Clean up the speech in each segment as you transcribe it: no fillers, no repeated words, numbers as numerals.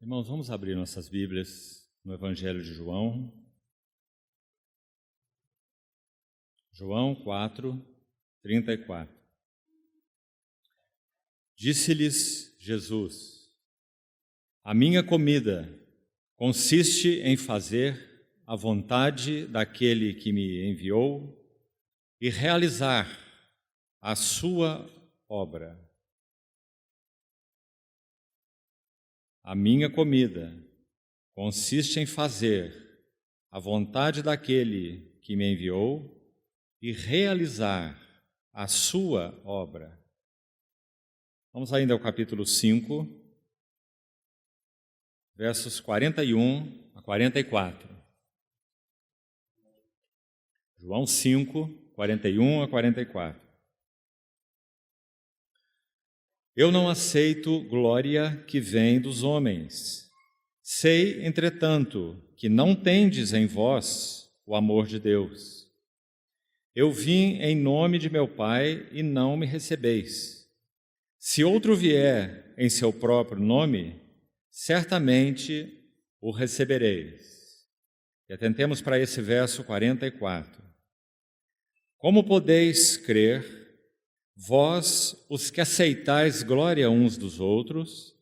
Irmãos, vamos abrir nossas Bíblias no Evangelho de João. João 4, 34. Disse-lhes Jesus: a minha comida consiste em fazer a vontade daquele que me enviou e realizar a sua obra. A minha comida consiste em fazer a vontade daquele que me enviou e realizar a sua obra. Vamos ainda ao capítulo 5, versos 41 a 44. João 5, 41 a 44. Eu não aceito glória que vem dos homens. Sei, entretanto, que não tendes em vós o amor de Deus. Eu vim em nome de meu Pai e não me recebeis. Se outro vier em seu próprio nome, certamente o recebereis. E atentemos para esse verso 44. Como podeis crer, vós, os que aceitais glória uns dos outros,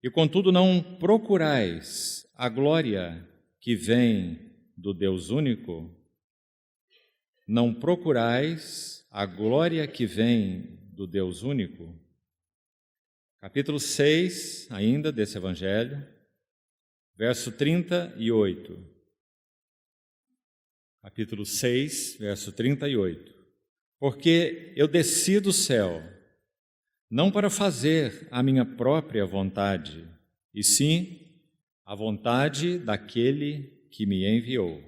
e contudo não procurais a glória que vem do Deus único? Não procurais a glória que vem do Deus único? Capítulo 6, ainda desse Evangelho, verso 38. Capítulo 6, verso 38. Porque eu desci do céu, não para fazer a minha própria vontade, e sim a vontade daquele que me enviou.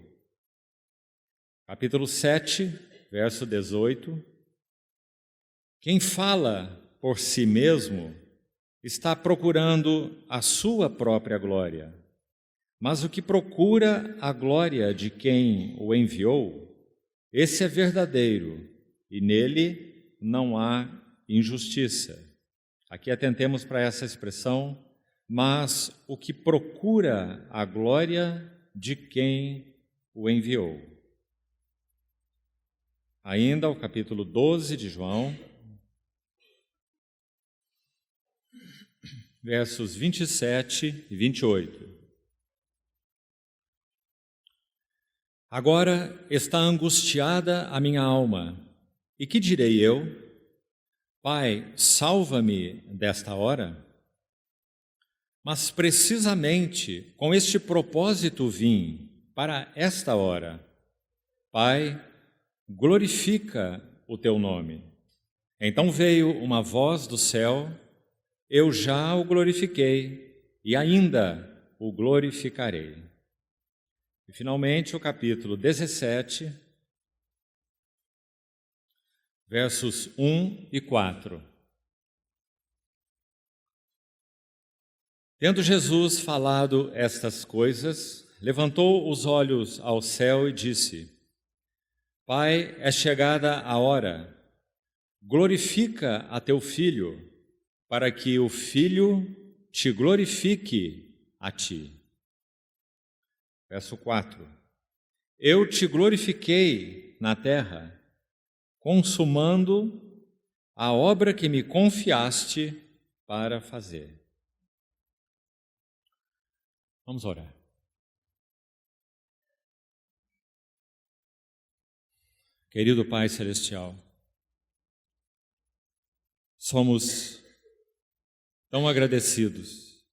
Capítulo 7, verso 18. Quem fala por si mesmo está procurando a sua própria glória, mas o que procura a glória de quem o enviou, esse é verdadeiro, e nele não há injustiça. Aqui atentemos para essa expressão, mas o que procura a glória de quem o enviou. Ainda o capítulo 12 de João, versos 27 e 28. Agora está angustiada a minha alma. E que direi eu? Pai, salva-me desta hora? Mas precisamente com este propósito vim para esta hora. Pai, glorifica o teu nome. Então veio uma voz do céu: eu já o glorifiquei e ainda o glorificarei. E finalmente o capítulo 17, versos 1 e 4. Tendo Jesus falado estas coisas, levantou os olhos ao céu e disse: Pai, é chegada a hora, glorifica a teu Filho, para que o Filho te glorifique a ti. Verso 4. Eu te glorifiquei na terra, consumando a obra que me confiaste para fazer. Vamos orar. Querido Pai Celestial, somos tão agradecidos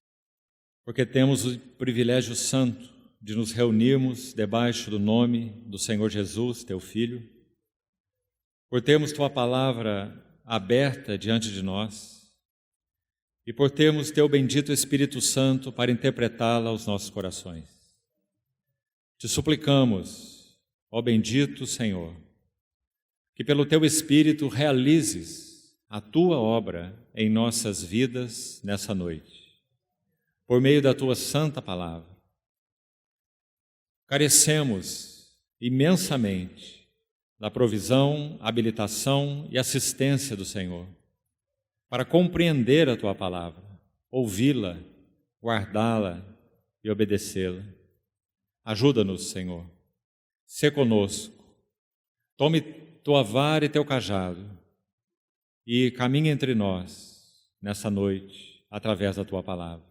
porque temos o privilégio santo de nos reunirmos debaixo do nome do Senhor Jesus, teu Filho, por termos tua palavra aberta diante de nós e por termos teu bendito Espírito Santo para interpretá-la aos nossos corações. Te suplicamos, ó bendito Senhor, que pelo teu Espírito realizes a tua obra em nossas vidas nessa noite, por meio da tua santa palavra. Carecemos imensamente da provisão, habilitação e assistência do Senhor, para compreender a tua palavra, ouvi-la, guardá-la e obedecê-la. Ajuda-nos, Senhor. Sê conosco. Tome tua vara e teu cajado e caminhe entre nós nessa noite através da tua palavra.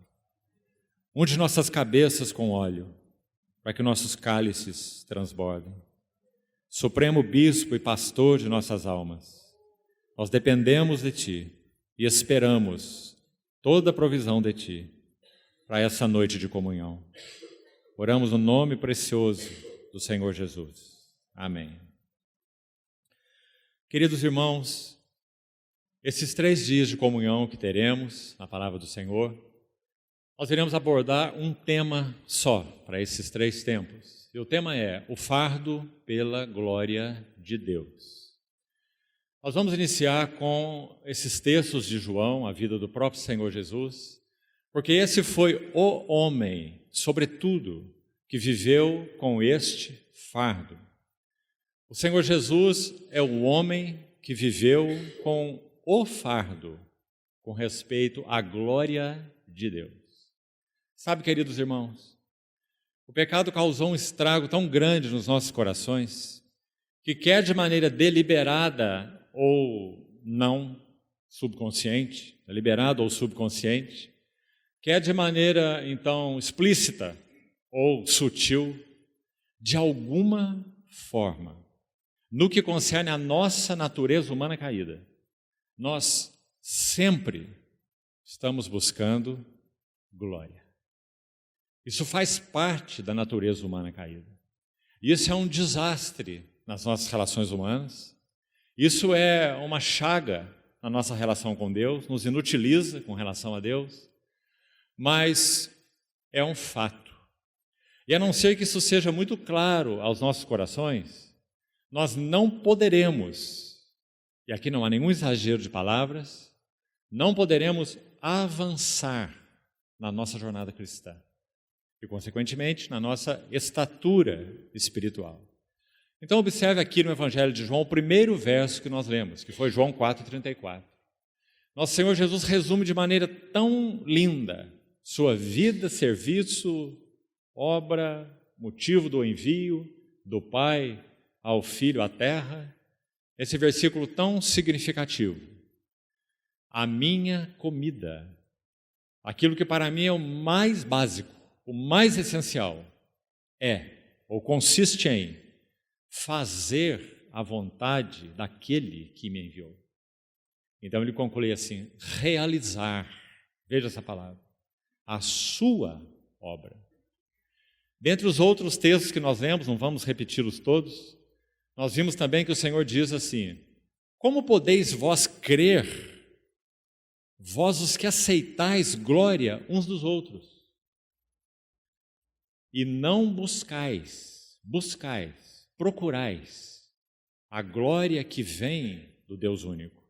Unge nossas cabeças com óleo para que nossos cálices transbordem. Supremo Bispo e Pastor de nossas almas, nós dependemos de Ti e esperamos toda a provisão de Ti para essa noite de comunhão. Oramos no nome precioso do Senhor Jesus. Amém. Queridos irmãos, esses 3 dias de comunhão que teremos na palavra do Senhor, nós iremos abordar um tema só para esses 3 tempos. E o tema é o fardo pela glória de Deus. Nós vamos iniciar com esses textos de João, a vida do próprio Senhor Jesus, porque esse foi o homem, sobretudo, que viveu com este fardo. O Senhor Jesus é o homem que viveu com o fardo, com respeito à glória de Deus. Sabe, queridos irmãos, o pecado causou um estrago tão grande nos nossos corações, que quer de maneira deliberada ou não subconsciente, deliberado ou subconsciente, quer de maneira, então, explícita ou sutil, de alguma forma, no que concerne à nossa natureza humana caída, nós sempre estamos buscando glória. Isso faz parte da natureza humana caída. Isso é um desastre nas nossas relações humanas. Isso é uma chaga na nossa relação com Deus, nos inutiliza com relação a Deus, mas é um fato. E a não ser que isso seja muito claro aos nossos corações, nós não poderemos, e aqui não há nenhum exagero de palavras, não poderemos avançar na nossa jornada cristã e, consequentemente, na nossa estatura espiritual. Então, observe aqui no Evangelho de João o primeiro verso que nós lemos, que foi João 4,34. Nosso Senhor Jesus resume de maneira tão linda sua vida, serviço, obra, motivo do envio do Pai ao Filho à terra, esse versículo tão significativo. A minha comida, aquilo que para mim é o mais básico, o mais essencial, ou consiste em fazer a vontade daquele que me enviou. Então ele conclui assim, realizar, veja essa palavra, a sua obra. Dentre os outros textos que nós lemos, não vamos repeti-los todos, nós vimos também que o Senhor diz assim, como podeis vós crer, vós os que aceitais glória uns dos outros, e não buscais, procurais a glória que vem do Deus único.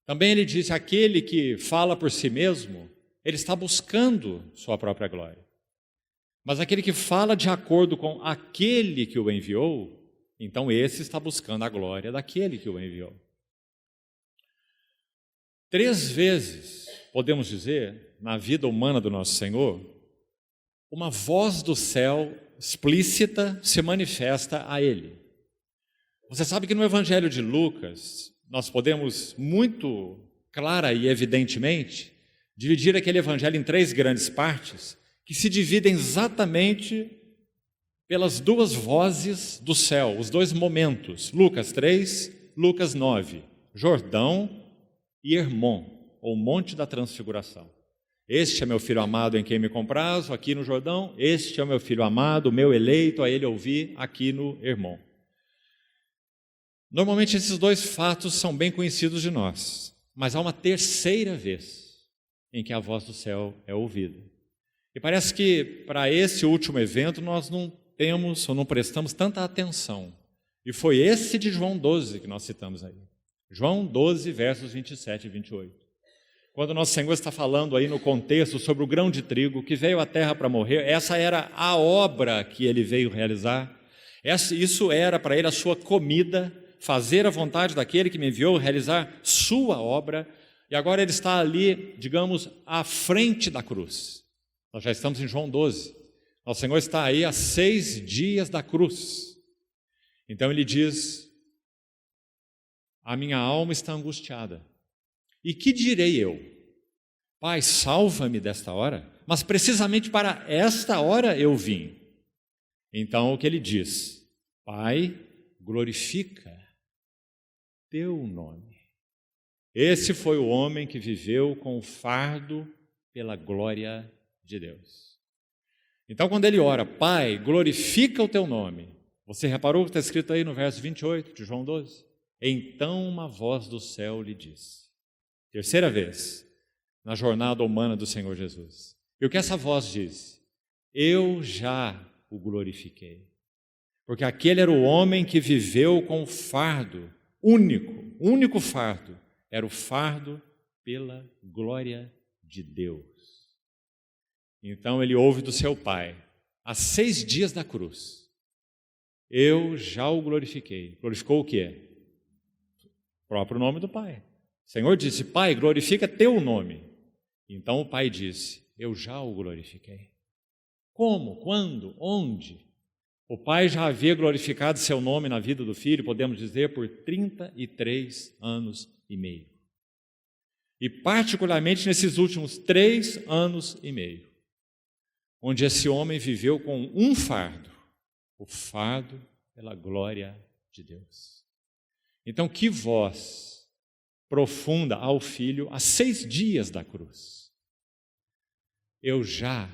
Também ele diz, aquele que fala por si mesmo, ele está buscando sua própria glória. Mas aquele que fala de acordo com aquele que o enviou, então esse está buscando a glória daquele que o enviou. 3 vezes, podemos dizer, na vida humana do nosso Senhor, uma voz do céu explícita se manifesta a Ele. Você sabe que no Evangelho de Lucas, nós podemos muito clara e evidentemente dividir aquele Evangelho em 3 grandes partes, que se dividem exatamente pelas 2 vozes do céu, os 2 momentos, Lucas 3, Lucas 9, Jordão e Hermon, ou Monte da Transfiguração. Este é meu filho amado em quem me comprazo, aqui no Jordão, este é o meu filho amado, meu eleito, a ele ouvi, aqui no Hermon. Normalmente esses 2 fatos são bem conhecidos de nós, mas há uma 3ª vez em que a voz do céu é ouvida. E parece que para esse último evento nós não temos ou não prestamos tanta atenção. E foi esse de João 12 que nós citamos aí. João 12, versos 27 e 28. Quando nosso Senhor está falando aí no contexto sobre o grão de trigo que veio à terra para morrer, essa era a obra que ele veio realizar. Isso era para ele a sua comida, fazer a vontade daquele que me enviou, realizar sua obra. E agora ele está ali, digamos, à frente da cruz. Nós já estamos em João 12. Nosso Senhor está aí há 6 dias da cruz. Então ele diz: a minha alma está angustiada. E que direi eu? Pai, salva-me desta hora. Mas precisamente para esta hora eu vim. Então o que ele diz? Pai, glorifica teu nome. Esse foi o homem que viveu com o fardo pela glória de Deus. Então quando ele ora, Pai, glorifica o teu nome. Você reparou o que está escrito aí no verso 28 de João 12? Então uma voz do céu lhe disse. Terceira vez na jornada humana do Senhor Jesus. E o que essa voz diz? Eu já o glorifiquei. Porque aquele era o homem que viveu com o fardo único fardo, era o fardo pela glória de Deus. Então ele ouve do seu Pai, há 6 dias da cruz, eu já o glorifiquei. Glorificou o quê? O próprio nome do Pai. O Senhor disse, Pai, glorifica teu nome. Então o Pai disse, eu já o glorifiquei. Como? Quando? Onde? O Pai já havia glorificado seu nome na vida do Filho, podemos dizer, por 33 anos e meio. E particularmente nesses últimos 3 anos e meio, onde esse homem viveu com um fardo, o fardo pela glória de Deus. Então, que voz profunda ao Filho há 6 dias da cruz. Eu já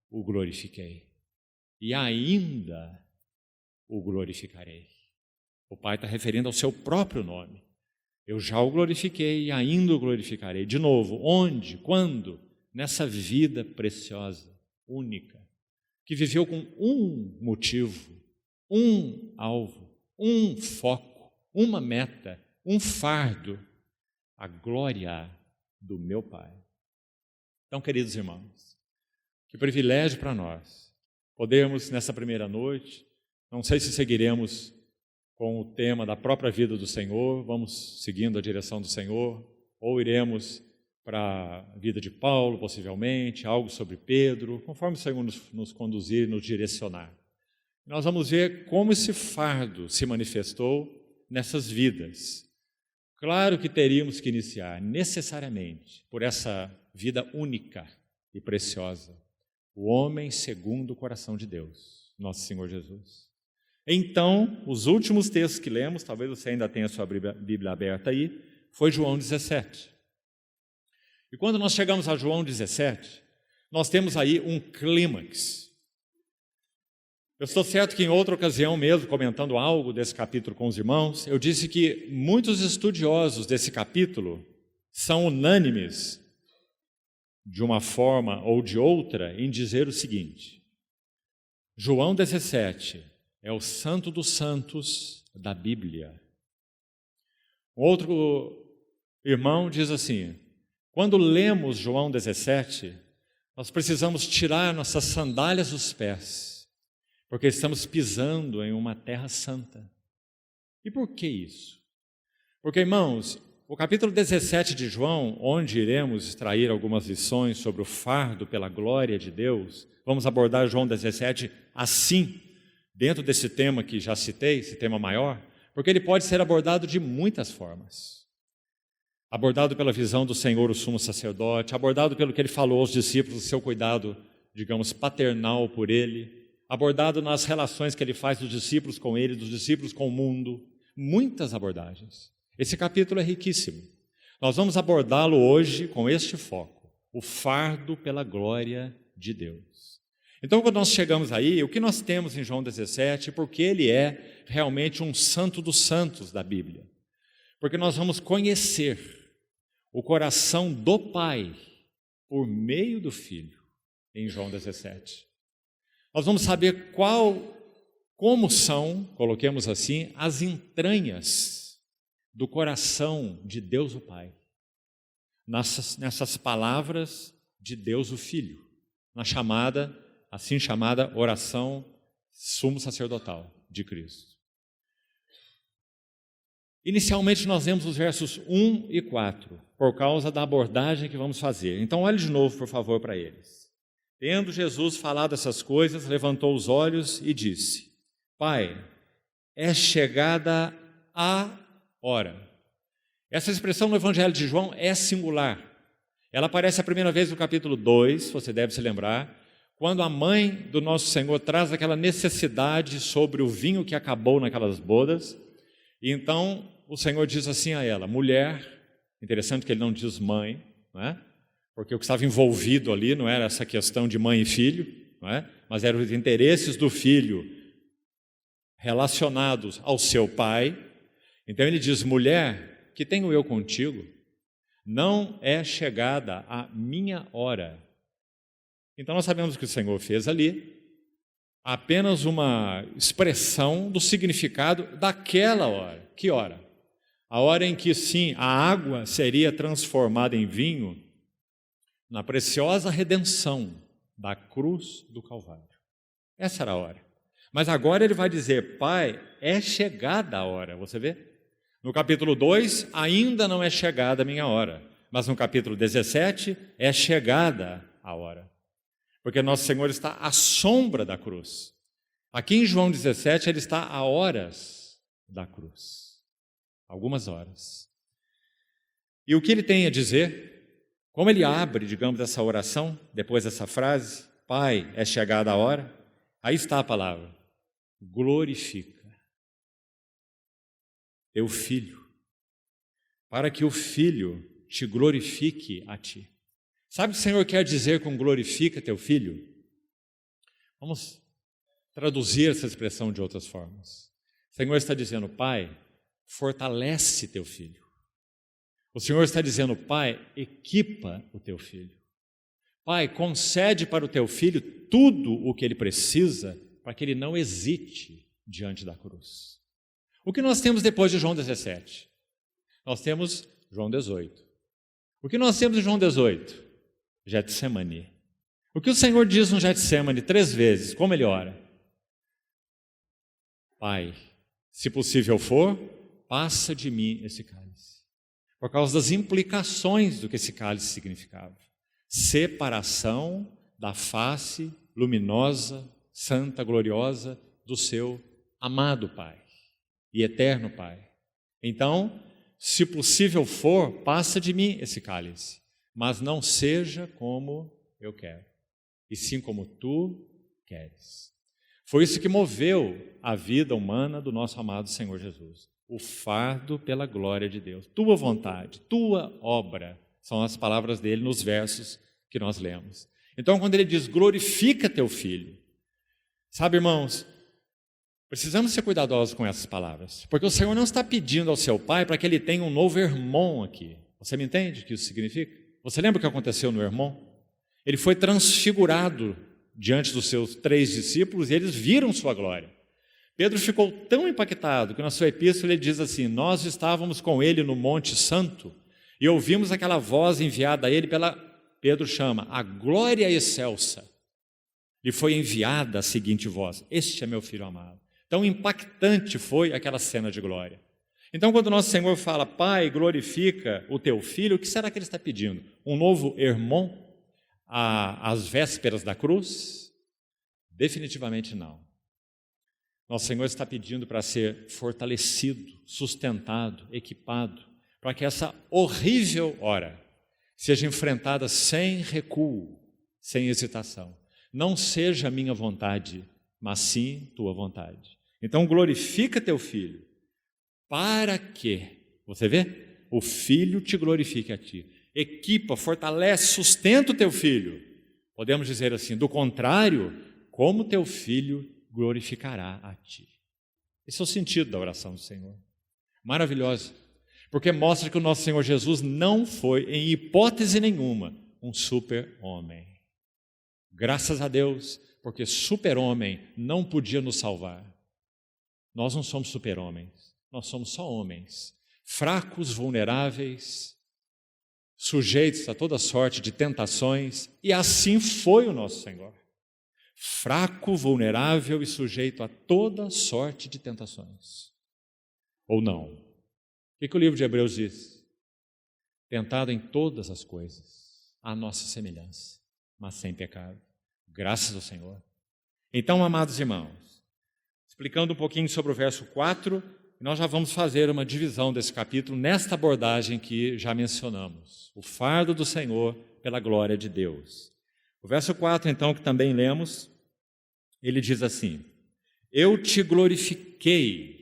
o glorifiquei e ainda o glorificarei. O Pai está referindo ao seu próprio nome. Eu já o glorifiquei e ainda o glorificarei. De novo, onde? Quando? Nessa vida preciosa, única, que viveu com um motivo, um alvo, um foco, uma meta, um fardo, a glória do meu Pai. Então, queridos irmãos, que privilégio para nós podermos, nessa primeira noite, não sei se seguiremos com o tema da própria vida do Senhor, vamos seguindo a direção do Senhor, ou iremos para a vida de Paulo, possivelmente, algo sobre Pedro, conforme o Senhor nos conduzir, nos direcionar. Nós vamos ver como esse fardo se manifestou nessas vidas. Claro que teríamos que iniciar necessariamente por essa vida única e preciosa, o homem segundo o coração de Deus, nosso Senhor Jesus. Então, os últimos textos que lemos, talvez você ainda tenha a sua Bíblia aberta aí, foi João 17. E quando nós chegamos a João 17, nós temos aí um clímax. Eu estou certo que em outra ocasião mesmo, comentando algo desse capítulo com os irmãos, eu disse que muitos estudiosos desse capítulo são unânimes, de uma forma ou de outra, em dizer o seguinte: João 17 é o santo dos santos da Bíblia. Outro irmão diz assim: quando lemos João 17, nós precisamos tirar nossas sandálias dos pés, porque estamos pisando em uma terra santa. E por que isso? Porque, irmãos, o capítulo 17 de João, onde iremos extrair algumas lições sobre o fardo pela glória de Deus, vamos abordar João 17 assim, dentro desse tema que já citei, esse tema maior, porque ele pode ser abordado de muitas formas. Abordado pela visão do Senhor, o sumo sacerdote, abordado pelo que ele falou aos discípulos, o seu cuidado, digamos, paternal por ele, abordado nas relações que ele faz dos discípulos com ele, dos discípulos com o mundo, muitas abordagens. Esse capítulo é riquíssimo. Nós vamos abordá-lo hoje com este foco, o fardo pela glória de Deus. Então, quando nós chegamos aí, o que nós temos em João 17, porque ele é realmente um santo dos santos da Bíblia. Porque nós vamos conhecer o coração do Pai por meio do Filho em João 17. Nós vamos saber como são, coloquemos assim, as entranhas do coração de Deus o Pai, nessas palavras de Deus o Filho, na assim chamada oração sumo sacerdotal de Cristo. Inicialmente nós lemos os versos 1 e 4, por causa da abordagem que vamos fazer. Então olhe de novo, por favor, para eles. Tendo Jesus falado essas coisas, levantou os olhos e disse: Pai, é chegada a hora. Essa expressão no Evangelho de João é singular. Ela aparece a primeira vez no capítulo 2, você deve se lembrar, quando a mãe do nosso Senhor traz aquela necessidade sobre o vinho que acabou naquelas bodas. E então o Senhor diz assim a ela: mulher, interessante que ele não diz mãe, não é? Porque o que estava envolvido ali não era essa questão de mãe e filho, não é? Mas eram os interesses do filho relacionados ao seu pai. Então ele diz: mulher, que tenho eu contigo? Não é chegada a minha hora. Então nós sabemos que o Senhor fez ali apenas uma expressão do significado daquela hora. Que hora? A hora em que, sim, a água seria transformada em vinho na preciosa redenção da cruz do Calvário. Essa era a hora. Mas agora ele vai dizer: Pai, é chegada a hora. Você vê? No capítulo 2, ainda não é chegada a minha hora. Mas no capítulo 17, é chegada a hora. Porque nosso Senhor está à sombra da cruz. Aqui em João 17, ele está a horas da cruz. Algumas horas. E o que ele tem a dizer? Como ele abre, digamos, essa oração, depois dessa frase: Pai, é chegada a hora. Aí está a palavra: glorifica teu filho, para que o filho te glorifique a ti. Sabe o que o Senhor quer dizer com glorifica teu filho? Vamos traduzir essa expressão de outras formas. O Senhor está dizendo: Pai, fortalece teu filho. O Senhor está dizendo: Pai, equipa o teu filho. Pai, concede para o teu filho tudo o que ele precisa para que ele não hesite diante da cruz. O que nós temos depois de João 17? Nós temos João 18. O que nós temos em João 18? Getsemane. O que o Senhor diz no Getsemane 3 vezes? Como ele ora? Pai, se possível for, passa de mim esse cálice. Por causa das implicações do que esse cálice significava. Separação da face luminosa, santa, gloriosa do seu amado Pai e eterno Pai. Então, se possível for, passa de mim esse cálice, mas não seja como eu quero, e sim como tu queres. Foi isso que moveu a vida humana do nosso amado Senhor Jesus. O fardo pela glória de Deus. Tua vontade, tua obra, são as palavras dele nos versos que nós lemos. Então, quando ele diz, glorifica teu filho, sabe, irmãos, precisamos ser cuidadosos com essas palavras, porque o Senhor não está pedindo ao seu Pai para que ele tenha um novo irmão aqui. Você me entende o que isso significa? Você lembra o que aconteceu no irmão? Ele foi transfigurado diante dos seus 3 discípulos e eles viram sua glória. Pedro ficou tão impactado que na sua epístola ele diz assim: nós estávamos com ele no Monte Santo e ouvimos aquela voz enviada a ele Pedro chama, a glória excelsa. E foi enviada a seguinte voz: este é meu filho amado. Tão impactante foi aquela cena de glória. Então, quando nosso Senhor fala, Pai, glorifica o teu filho, o que será que ele está pedindo? Um novo irmão às vésperas da cruz? Definitivamente não. Nosso Senhor está pedindo para ser fortalecido, sustentado, equipado, para que essa horrível hora seja enfrentada sem recuo, sem hesitação. Não seja a minha vontade, mas sim tua vontade. Então glorifica teu filho, para que, você vê? O filho te glorifique a ti. Equipa, fortalece, sustenta o teu filho. Podemos dizer assim, do contrário, como teu filho glorificará a ti. Esse é o sentido da oração do Senhor. Maravilhosa, porque mostra que o nosso Senhor Jesus não foi, em hipótese nenhuma, um super-homem. Graças a Deus, porque super-homem não podia nos salvar. Nós não somos super-homens, nós somos só homens, fracos, vulneráveis, sujeitos a toda sorte de tentações, e assim foi o nosso Senhor. Fraco, vulnerável e sujeito a toda sorte de tentações. Ou não? O que o livro de Hebreus diz? Tentado em todas as coisas, à nossa semelhança, mas sem pecado. Graças ao Senhor. Então, amados irmãos, explicando um pouquinho sobre o verso 4, nós já vamos fazer uma divisão desse capítulo nesta abordagem que já mencionamos. O fardo do Senhor pela glória de Deus. O verso 4, então, que também lemos, ele diz assim: eu te glorifiquei.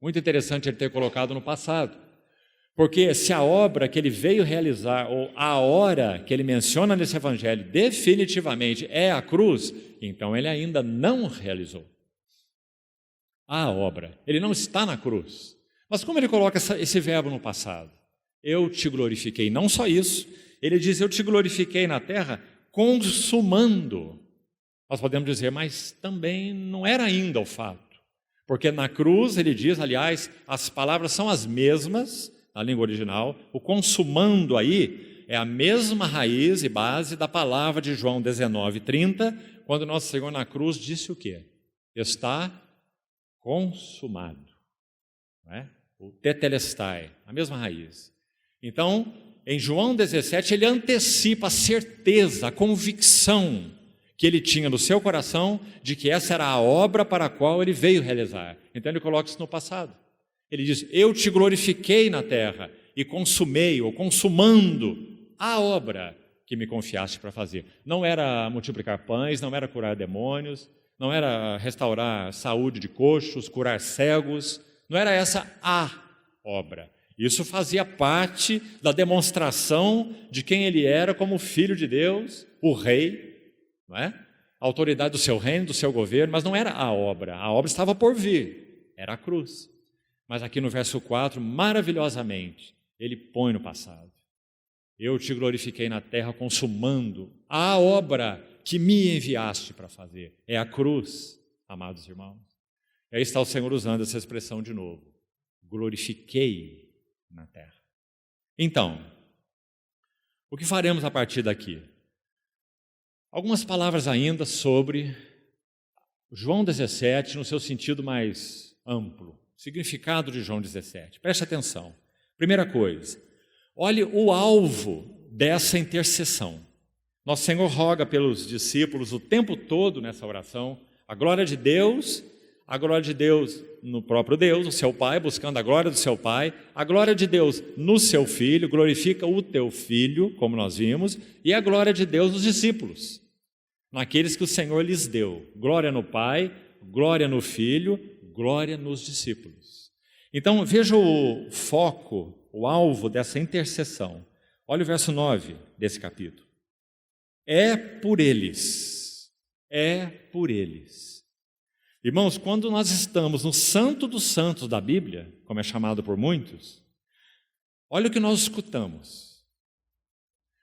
Muito interessante ele ter colocado no passado, porque se a obra que ele veio realizar, ou a hora que ele menciona nesse evangelho, definitivamente é a cruz, então ele ainda não realizou a obra. Ele não está na cruz. Mas como ele coloca esse verbo no passado? Eu te glorifiquei. Não só isso, ele diz: eu te glorifiquei na terra consumando. Nós podemos dizer, mas também não era ainda o fato. Porque na cruz, ele diz, aliás, as palavras são as mesmas, na língua original. O consumando aí é a mesma raiz e base da palavra de João 19:30, quando nosso Senhor na cruz disse o quê? Está consumado. Não é? O tetelestai, a mesma raiz. Então, em João 17, ele antecipa a certeza, a convicção que ele tinha no seu coração de que essa era a obra para a qual ele veio realizar. Então ele coloca isso no passado. Ele diz: eu te glorifiquei na terra e consumei, ou consumando, a obra que me confiaste para fazer. Não era multiplicar pães, não era curar demônios, não era restaurar saúde de coxos, curar cegos, não era essa a obra. Isso fazia parte da demonstração de quem ele era como filho de Deus, o rei, não é? A autoridade do seu reino, do seu governo, mas não era a obra estava por vir, era a cruz. Mas aqui no verso 4, maravilhosamente, ele põe no passado: eu te glorifiquei na terra consumando a obra que me enviaste para fazer. É a cruz, amados irmãos. E aí está o Senhor usando essa expressão de novo: glorifiquei na terra. Então, o que faremos a partir daqui? Algumas palavras ainda sobre João 17 no seu sentido mais amplo, significado de João 17. Preste atenção. Primeira coisa, olhe o alvo dessa intercessão. Nosso Senhor roga pelos discípulos o tempo todo nessa oração a glória de Deus no próprio Deus, o seu Pai, buscando a glória do seu Pai, a glória de Deus no seu Filho, glorifica o teu Filho, como nós vimos, e a glória de Deus nos discípulos, naqueles que o Senhor lhes deu. Glória no Pai, glória no Filho, glória nos discípulos. Então, veja o foco, o alvo dessa intercessão. Olha o verso 9 desse capítulo. É por eles. Irmãos, quando nós estamos no Santo dos Santos da Bíblia, como é chamado por muitos, olha o que nós escutamos.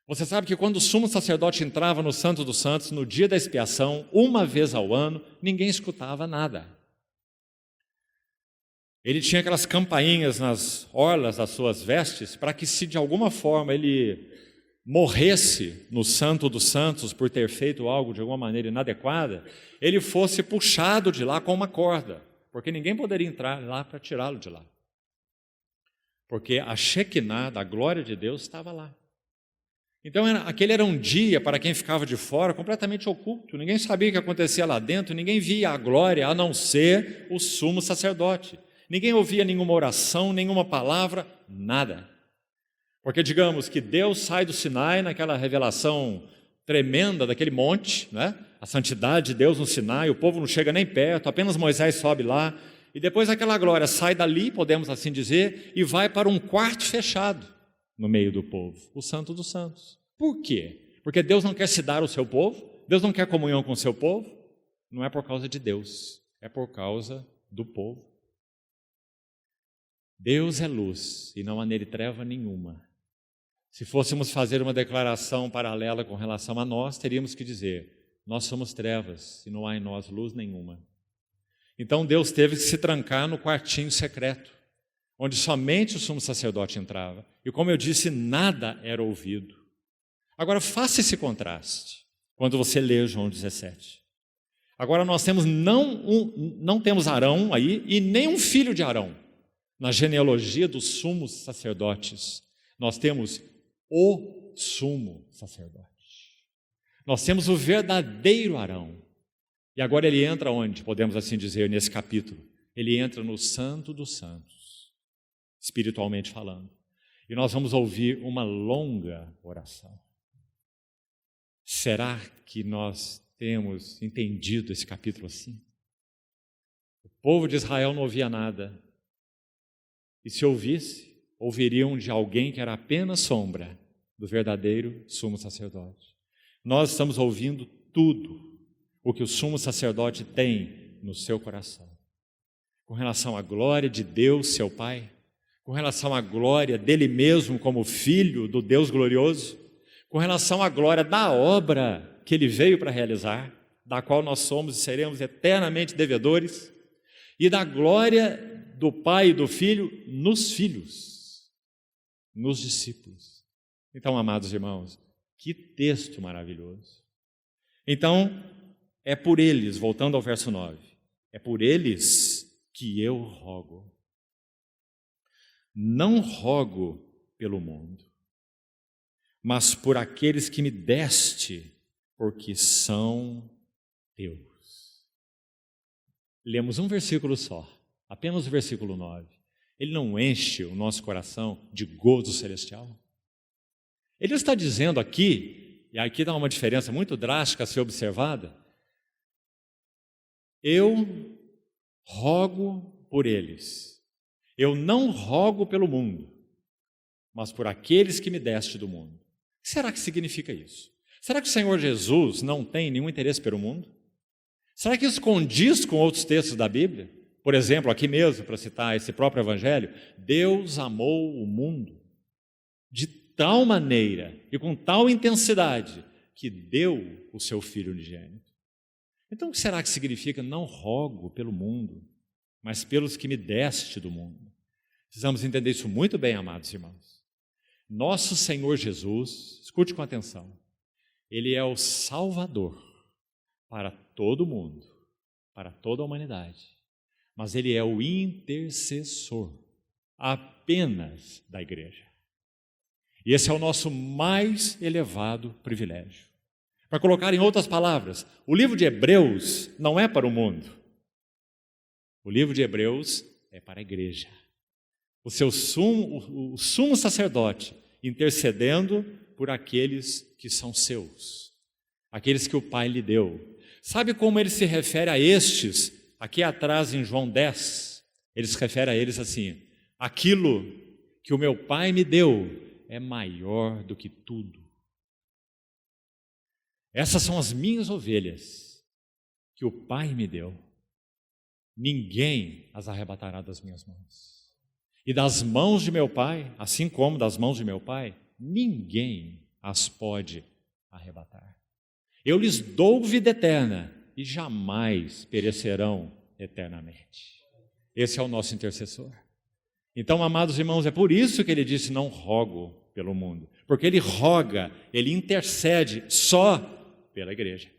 Você sabe que quando o sumo sacerdote entrava no Santo dos Santos, no dia da expiação, uma vez ao ano, ninguém escutava nada. Ele tinha aquelas campainhas nas orlas das suas vestes, para que se de alguma forma ele morresse no Santo dos Santos por ter feito algo de alguma maneira inadequada, ele fosse puxado de lá com uma corda, porque ninguém poderia entrar lá para tirá-lo de lá. Porque a Shekinah, da glória de Deus, estava lá. Então aquele era um dia para quem ficava de fora completamente oculto, ninguém sabia o que acontecia lá dentro, ninguém via a glória a não ser o sumo sacerdote. Ninguém ouvia nenhuma oração, nenhuma palavra, nada. Porque digamos que Deus sai do Sinai naquela revelação tremenda daquele monte, né? A santidade de Deus no Sinai, o povo não chega nem perto, apenas Moisés sobe lá, e depois aquela glória sai dali, podemos assim dizer, e vai para um quarto fechado no meio do povo, o Santo dos Santos. Por quê? Porque Deus não quer se dar ao seu povo, Deus não quer comunhão com o seu povo, não é por causa de Deus, é por causa do povo. Deus é luz e não há nele treva nenhuma. Se fôssemos fazer uma declaração paralela com relação a nós, teríamos que dizer: nós somos trevas e não há em nós luz nenhuma. Então Deus teve que se trancar no quartinho secreto, onde somente o sumo sacerdote entrava. E como eu disse, nada era ouvido. Agora faça esse contraste, quando você lê João 17. Agora nós temos não temos Arão aí e nem um filho de Arão. Na genealogia dos sumos sacerdotes, nós temos o sumo sacerdote. Nós temos o verdadeiro Arão. E agora ele entra onde, podemos assim dizer, nesse capítulo? Ele entra no Santo dos Santos, espiritualmente falando. E nós vamos ouvir uma longa oração. Será que nós temos entendido esse capítulo assim? O povo de Israel não ouvia nada. E se ouvisse, ouviriam de alguém que era apenas sombra do verdadeiro sumo sacerdote. Nós estamos ouvindo tudo o que o sumo sacerdote tem no seu coração. Com relação à glória de Deus, seu Pai, com relação à glória dele mesmo como Filho do Deus glorioso, com relação à glória da obra que ele veio para realizar, da qual nós somos e seremos eternamente devedores, e da glória do Pai e do Filho nos filhos, nos discípulos. Então, amados irmãos, que texto maravilhoso. Então, é por eles, voltando ao verso 9, é por eles que eu rogo. Não rogo pelo mundo, mas por aqueles que me deste, porque são teus. Lemos um versículo só, apenas o versículo 9. Ele não enche o nosso coração de gozo celestial? Ele está dizendo aqui, e aqui dá uma diferença muito drástica a ser observada, eu rogo por eles. Eu não rogo pelo mundo, mas por aqueles que me deste do mundo. O que será que significa isso? Será que o Senhor Jesus não tem nenhum interesse pelo mundo? Será que isso condiz com outros textos da Bíblia? Por exemplo, aqui mesmo, para citar esse próprio Evangelho, Deus amou o mundo de tal maneira e com tal intensidade que deu o seu Filho unigênito. Então, o que será que significa não rogo pelo mundo, mas pelos que me deste do mundo? Precisamos entender isso muito bem, amados irmãos. Nosso Senhor Jesus, escute com atenção, Ele é o Salvador para todo mundo, para toda a humanidade, mas Ele é o intercessor apenas da igreja. E esse é o nosso mais elevado privilégio. Para colocar em outras palavras, o livro de Hebreus não é para o mundo. O livro de Hebreus é para a igreja. O sumo sacerdote intercedendo por aqueles que são seus, aqueles que o Pai lhe deu. Sabe como ele se refere a estes, aqui atrás em João 10? Ele se refere a eles assim: aquilo que o meu Pai me deu é maior do que tudo. Essas são as minhas ovelhas que o Pai me deu. Ninguém as arrebatará das minhas mãos. E das mãos de meu Pai, assim como das mãos de meu Pai, ninguém as pode arrebatar. Eu lhes dou vida eterna e jamais perecerão eternamente. Esse é o nosso intercessor. Então, amados irmãos, é por isso que ele disse: não rogo pelo mundo, porque ele roga, ele intercede só pela igreja.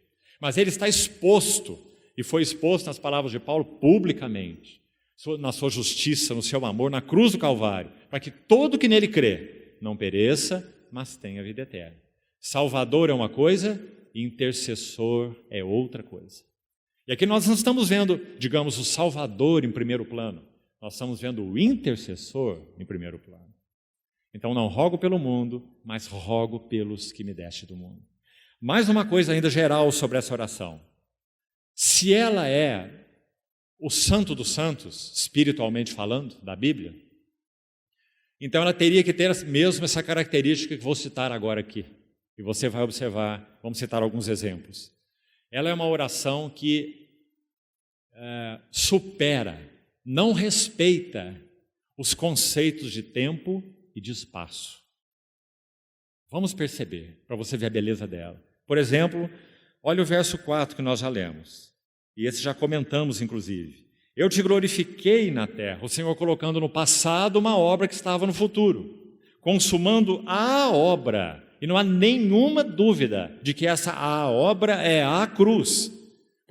Mas ele está exposto, e foi exposto nas palavras de Paulo publicamente, na sua justiça, no seu amor, na cruz do Calvário, para que todo que nele crê não pereça, mas tenha vida eterna. Salvador é uma coisa, intercessor é outra coisa. E aqui nós não estamos vendo, digamos, o Salvador em primeiro plano, nós estamos vendo o intercessor em primeiro plano. Então não rogo pelo mundo, mas rogo pelos que me deste do mundo. Mais uma coisa ainda geral sobre essa oração. Se ela é o santo dos santos, espiritualmente falando, da Bíblia, então ela teria que ter mesmo essa característica que vou citar agora aqui. E você vai observar, vamos citar alguns exemplos. Ela é uma oração que supera, não respeita os conceitos de tempo e de espaço. Vamos perceber, para você ver a beleza dela. Por exemplo, olha o verso 4 que nós já lemos. E esse já comentamos, inclusive. Eu te glorifiquei na terra, o Senhor colocando no passado uma obra que estava no futuro, consumando a obra. E não há nenhuma dúvida de que essa a obra é a cruz.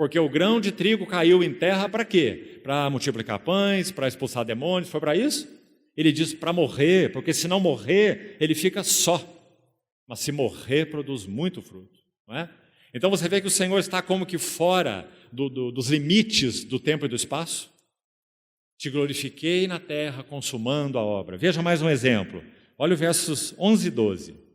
Porque o grão de trigo caiu em terra para quê? Para multiplicar pães, para expulsar demônios, foi para isso? Ele diz para morrer, porque se não morrer, ele fica só. Mas se morrer, produz muito fruto, não é? Então você vê que o Senhor está como que fora dos limites do tempo e do espaço. Te glorifiquei na terra, consumando a obra. Veja mais um exemplo. Olha os versos 11 e 12.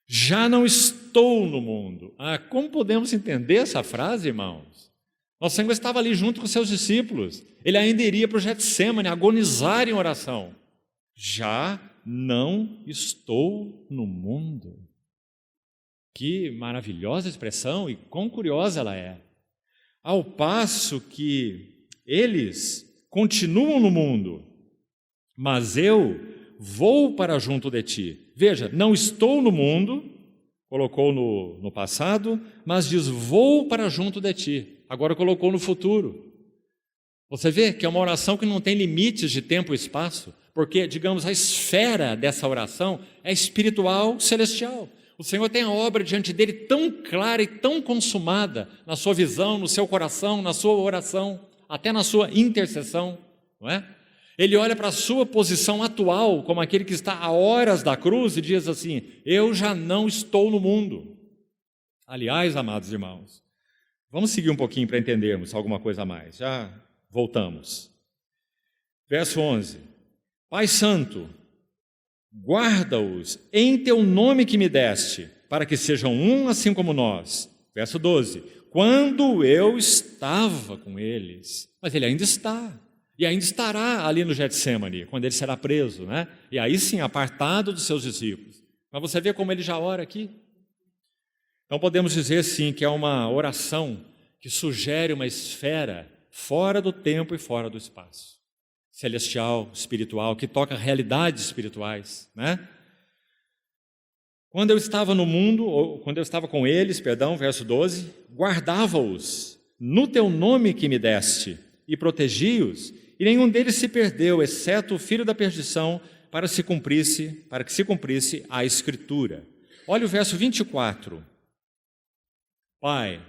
Já não estou no mundo. Como podemos entender essa frase, irmãos? Nosso Senhor estava ali junto com seus discípulos. Ele ainda iria para o Getsêmani agonizar em oração. Já não estou no mundo. Que maravilhosa expressão e quão curiosa ela é. Ao passo que eles continuam no mundo, mas eu vou para junto de ti. Veja, não estou no mundo, colocou no passado, mas diz vou para junto de ti. Agora colocou no futuro. Você vê que é uma oração que não tem limites de tempo e espaço, porque, digamos, a esfera dessa oração é espiritual, celestial. O Senhor tem a obra diante dele tão clara e tão consumada na sua visão, no seu coração, na sua oração, até na sua intercessão, não é? Ele olha para a sua posição atual como aquele que está a horas da cruz e diz assim, eu já não estou no mundo. Aliás, amados irmãos, vamos seguir um pouquinho para entendermos alguma coisa a mais, já voltamos. Verso 11, Pai Santo, guarda-os em teu nome que me deste, para que sejam um assim como nós. Verso 12, quando eu estava com eles, mas ele ainda está, e ainda estará ali no Getsêmani, quando ele será preso, né? E aí sim, apartado dos seus discípulos. Mas você vê como ele já ora aqui? Então podemos dizer sim que é uma oração que sugere uma esfera fora do tempo e fora do espaço. Celestial, espiritual, que toca realidades espirituais, né? Quando eu estava no mundo, ou quando eu estava com eles, verso 12, guardava-os no teu nome que me deste e protegi-os, e nenhum deles se perdeu, exceto o filho da perdição, para que se cumprisse a Escritura. Olha o verso 24. Pai,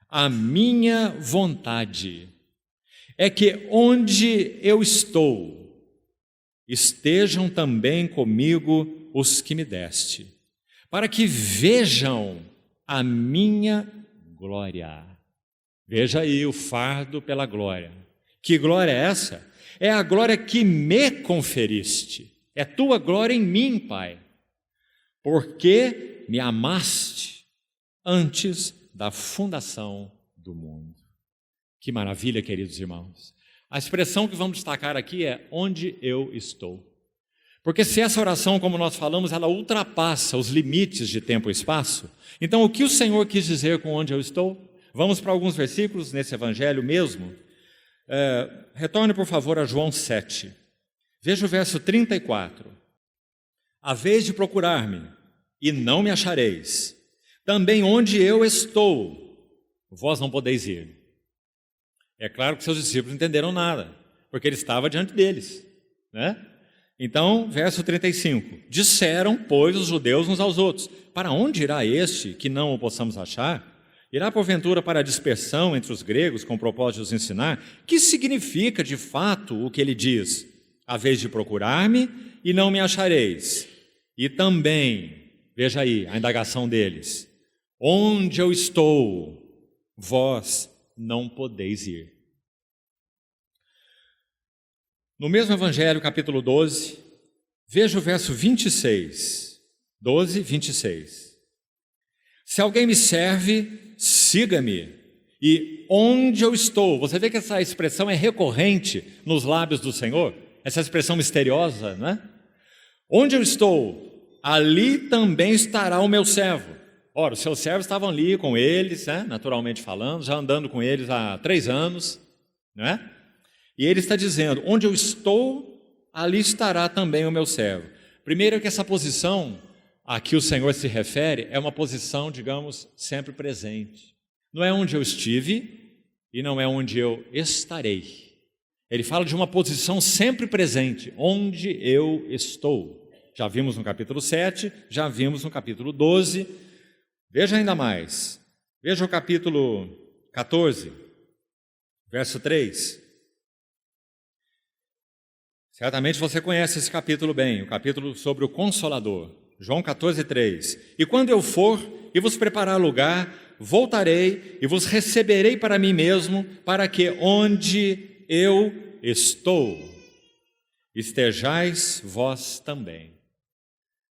a minha vontade é que onde eu estou, estejam também comigo os que me deste, para que vejam a minha glória. Veja aí o fardo pela glória. Que glória é essa? É a glória que me conferiste. É tua glória em mim, Pai, porque me amaste antes da fundação do mundo. Que maravilha, queridos irmãos. A expressão que vamos destacar aqui é onde eu estou. Porque se essa oração, como nós falamos, ela ultrapassa os limites de tempo e espaço, então o que o Senhor quis dizer com onde eu estou? Vamos para alguns versículos nesse evangelho mesmo. Retorne, por favor, a João 7. Veja o verso 34. Haveis de procurar-me, e não me achareis. Também onde eu estou, vós não podeis ir. É claro que seus discípulos não entenderam nada, porque ele estava diante deles, né? Então, verso 35. Disseram, pois, os judeus uns aos outros, para onde irá este que não o possamos achar? Irá, porventura, para a dispersão entre os gregos, com o propósito de os ensinar? Que significa, de fato, o que ele diz? Haveis de procurar-me e não me achareis. E também, veja aí a indagação deles, onde eu estou, vós não podeis ir. No mesmo Evangelho, capítulo 12, veja o verso 26. 12, 26. Se alguém me serve, siga-me. E onde eu estou, você vê que essa expressão é recorrente nos lábios do Senhor, essa expressão misteriosa, né? Onde eu estou, ali também estará o meu servo. Ora, os seus servos estavam ali com eles, né? Naturalmente falando, já andando com eles há 3 anos, né? E ele está dizendo, onde eu estou, ali estará também o meu servo. Primeiro que essa posição a que o Senhor se refere é uma posição, digamos, sempre presente. Não é onde eu estive e não é onde eu estarei. Ele fala de uma posição sempre presente, onde eu estou. Já vimos no capítulo 7, já vimos no capítulo 12. Veja ainda mais. Veja o capítulo 14, verso 3. Certamente você conhece esse capítulo bem, o capítulo sobre o Consolador. João 14, 3. E quando eu for e vos preparar lugar, voltarei e vos receberei para mim mesmo, para que onde eu estou, estejais vós também.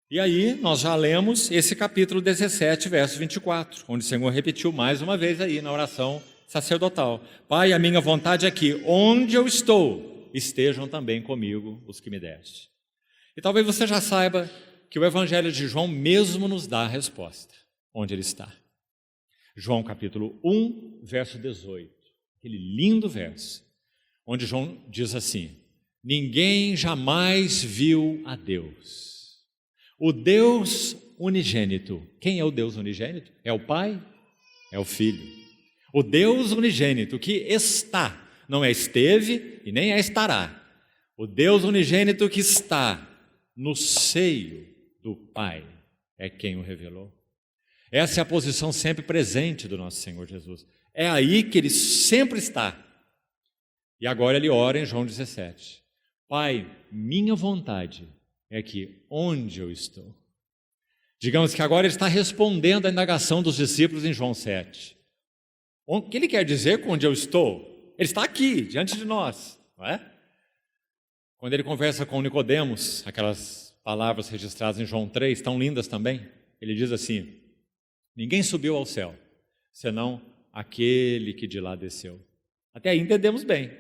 E aí nós já lemos esse capítulo 17, verso 24, onde o Senhor repetiu mais uma vez aí na oração sacerdotal. Pai, a minha vontade é que onde eu estou, estejam também comigo os que me deste. E talvez você já saiba que o Evangelho de João mesmo nos dá a resposta, onde ele está. João capítulo 1, verso 18, aquele lindo verso, onde João diz assim: ninguém jamais viu a Deus. O Deus unigênito. Quem é o Deus unigênito? É o Pai? É o Filho. O Deus unigênito que está, não é esteve e nem é estará. O Deus unigênito que está no seio do Pai é quem o revelou. Essa é a posição sempre presente do nosso Senhor Jesus. É aí que Ele sempre está. E agora Ele ora em João 17. Pai, minha vontade é que onde eu estou. Digamos que agora Ele está respondendo à indagação dos discípulos em João 7. O que Ele quer dizer com onde eu estou? Ele está aqui, diante de nós, não é? Quando Ele conversa com Nicodemos, aquelas palavras registradas em João 3, tão lindas também, Ele diz assim: ninguém subiu ao céu, senão aquele que de lá desceu. Até aí entendemos bem,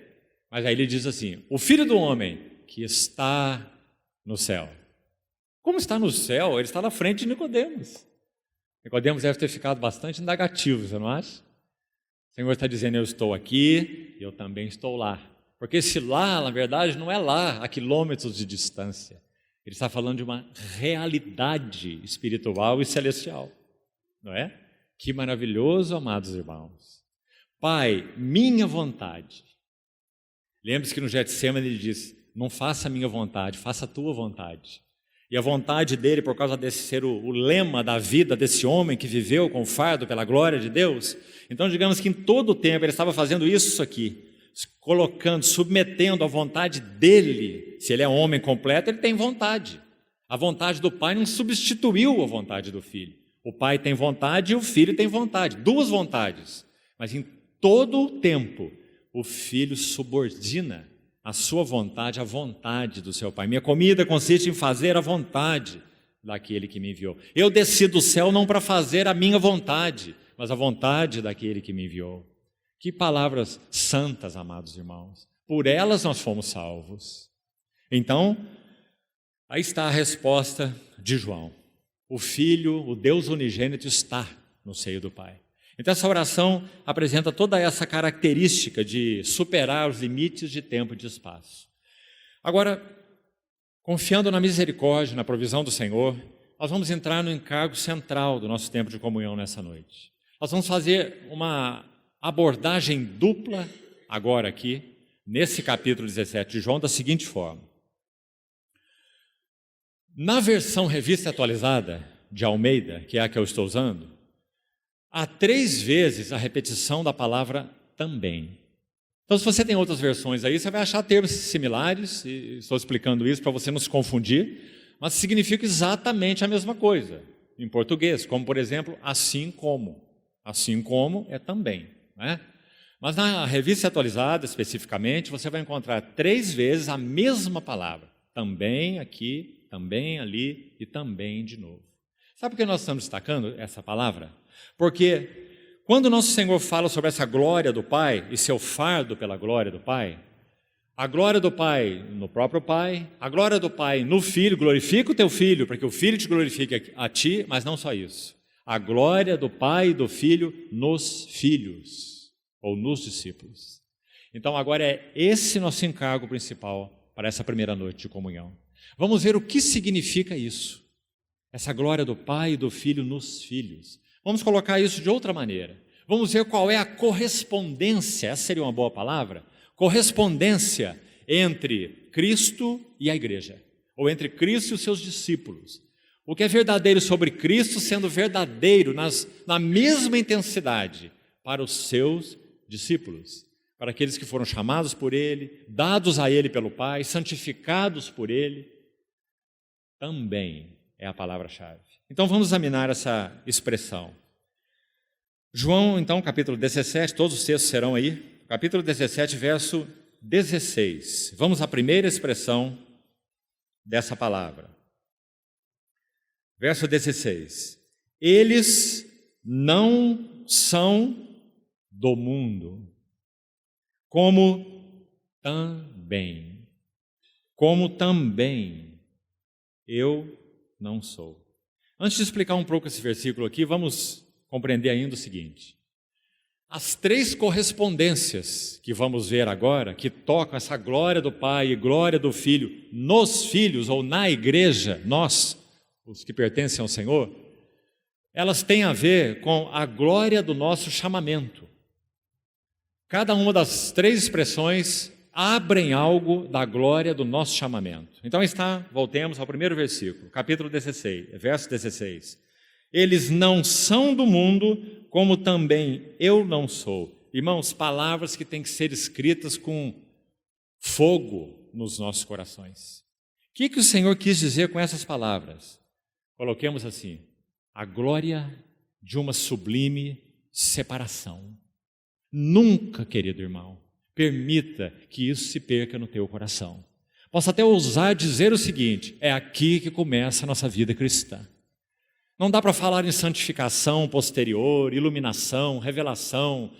mas aí Ele diz assim: o Filho do Homem que está no céu. Como está no céu? Ele está na frente de Nicodemos. Nicodemos deve ter ficado bastante indagativo, você não acha? O Senhor está dizendo: eu estou aqui e eu também estou lá. Porque esse lá, na verdade, não é lá a quilômetros de distância. Ele está falando de uma realidade espiritual e celestial, não é? Que maravilhoso, amados irmãos. Pai, minha vontade. Lembre-se que no Getsemane Ele diz: não faça a minha vontade, faça a tua vontade. E a vontade dele, por causa desse ser o lema da vida desse homem que viveu com o fardo pela glória de Deus, então digamos que em todo o tempo ele estava fazendo isso aqui, colocando, submetendo a vontade dele. Se ele é homem completo, ele tem vontade. A vontade do Pai não substituiu a vontade do Filho. O Pai tem vontade e o Filho tem vontade, duas vontades. Mas em todo o tempo, o Filho subordina a sua vontade à vontade do seu Pai. Minha comida consiste em fazer a vontade daquele que me enviou. Eu desci do céu não para fazer a minha vontade, mas a vontade daquele que me enviou. Que palavras santas, amados irmãos. Por elas nós fomos salvos. Então, aí está a resposta de João. O Filho, o Deus unigênito, está no seio do Pai. Então essa oração apresenta toda essa característica de superar os limites de tempo e de espaço. Agora, confiando na misericórdia, na provisão do Senhor, nós vamos entrar no encargo central do nosso tempo de comunhão nessa noite. Nós vamos fazer uma abordagem dupla agora aqui, nesse capítulo 17 de João, da seguinte forma. Na versão revista atualizada de Almeida, que é a que eu estou usando, há 3 vezes a repetição da palavra também. Então, se você tem outras versões aí, você vai achar termos similares, e estou explicando isso para você não se confundir, mas significa exatamente a mesma coisa em português, como, por exemplo, assim como. Assim como é também, né? Mas na revista atualizada, especificamente, você vai encontrar 3 vezes a mesma palavra. Também aqui, também ali e também de novo. Sabe por que nós estamos destacando essa palavra? Porque quando nosso Senhor fala sobre essa glória do Pai e seu fardo pela glória do Pai, a glória do Pai no próprio Pai, a glória do Pai no Filho, glorifica o teu Filho, para que o Filho te glorifique a ti, mas não só isso. A glória do Pai e do Filho nos filhos, ou nos discípulos. Então agora é esse nosso encargo principal para essa primeira noite de comunhão. Vamos ver o que significa isso, essa glória do Pai e do Filho nos filhos. Vamos colocar isso de outra maneira. Vamos ver qual é a correspondência, essa seria uma boa palavra, correspondência entre Cristo e a igreja, ou entre Cristo e os seus discípulos. O que é verdadeiro sobre Cristo sendo verdadeiro na mesma intensidade para os seus discípulos, para aqueles que foram chamados por Ele, dados a Ele pelo Pai, santificados por Ele, também é a palavra-chave. Então vamos examinar essa expressão. João, então, capítulo 17, todos os textos serão aí, capítulo 17, verso 16. Vamos à primeira expressão dessa palavra. Verso 16. Eles não são do mundo, como também eu não sou. Antes de explicar um pouco esse versículo aqui, vamos compreender ainda o seguinte. As três correspondências que vamos ver agora, que tocam essa glória do Pai e glória do Filho nos filhos ou na igreja, nós, os que pertencem ao Senhor, elas têm a ver com a glória do nosso chamamento. Cada uma das três expressões abrem algo da glória do nosso chamamento. Então voltemos ao primeiro versículo, capítulo 16, verso 16. Eles não são do mundo, como também eu não sou. Irmãos, palavras que têm que ser escritas com fogo nos nossos corações. O que o Senhor quis dizer com essas palavras? Coloquemos assim, a glória de uma sublime separação. Nunca, querido irmão, permita que isso se perca no teu coração. Posso até ousar dizer o seguinte, é aqui que começa a nossa vida cristã. Não dá para falar em santificação posterior, iluminação, revelação,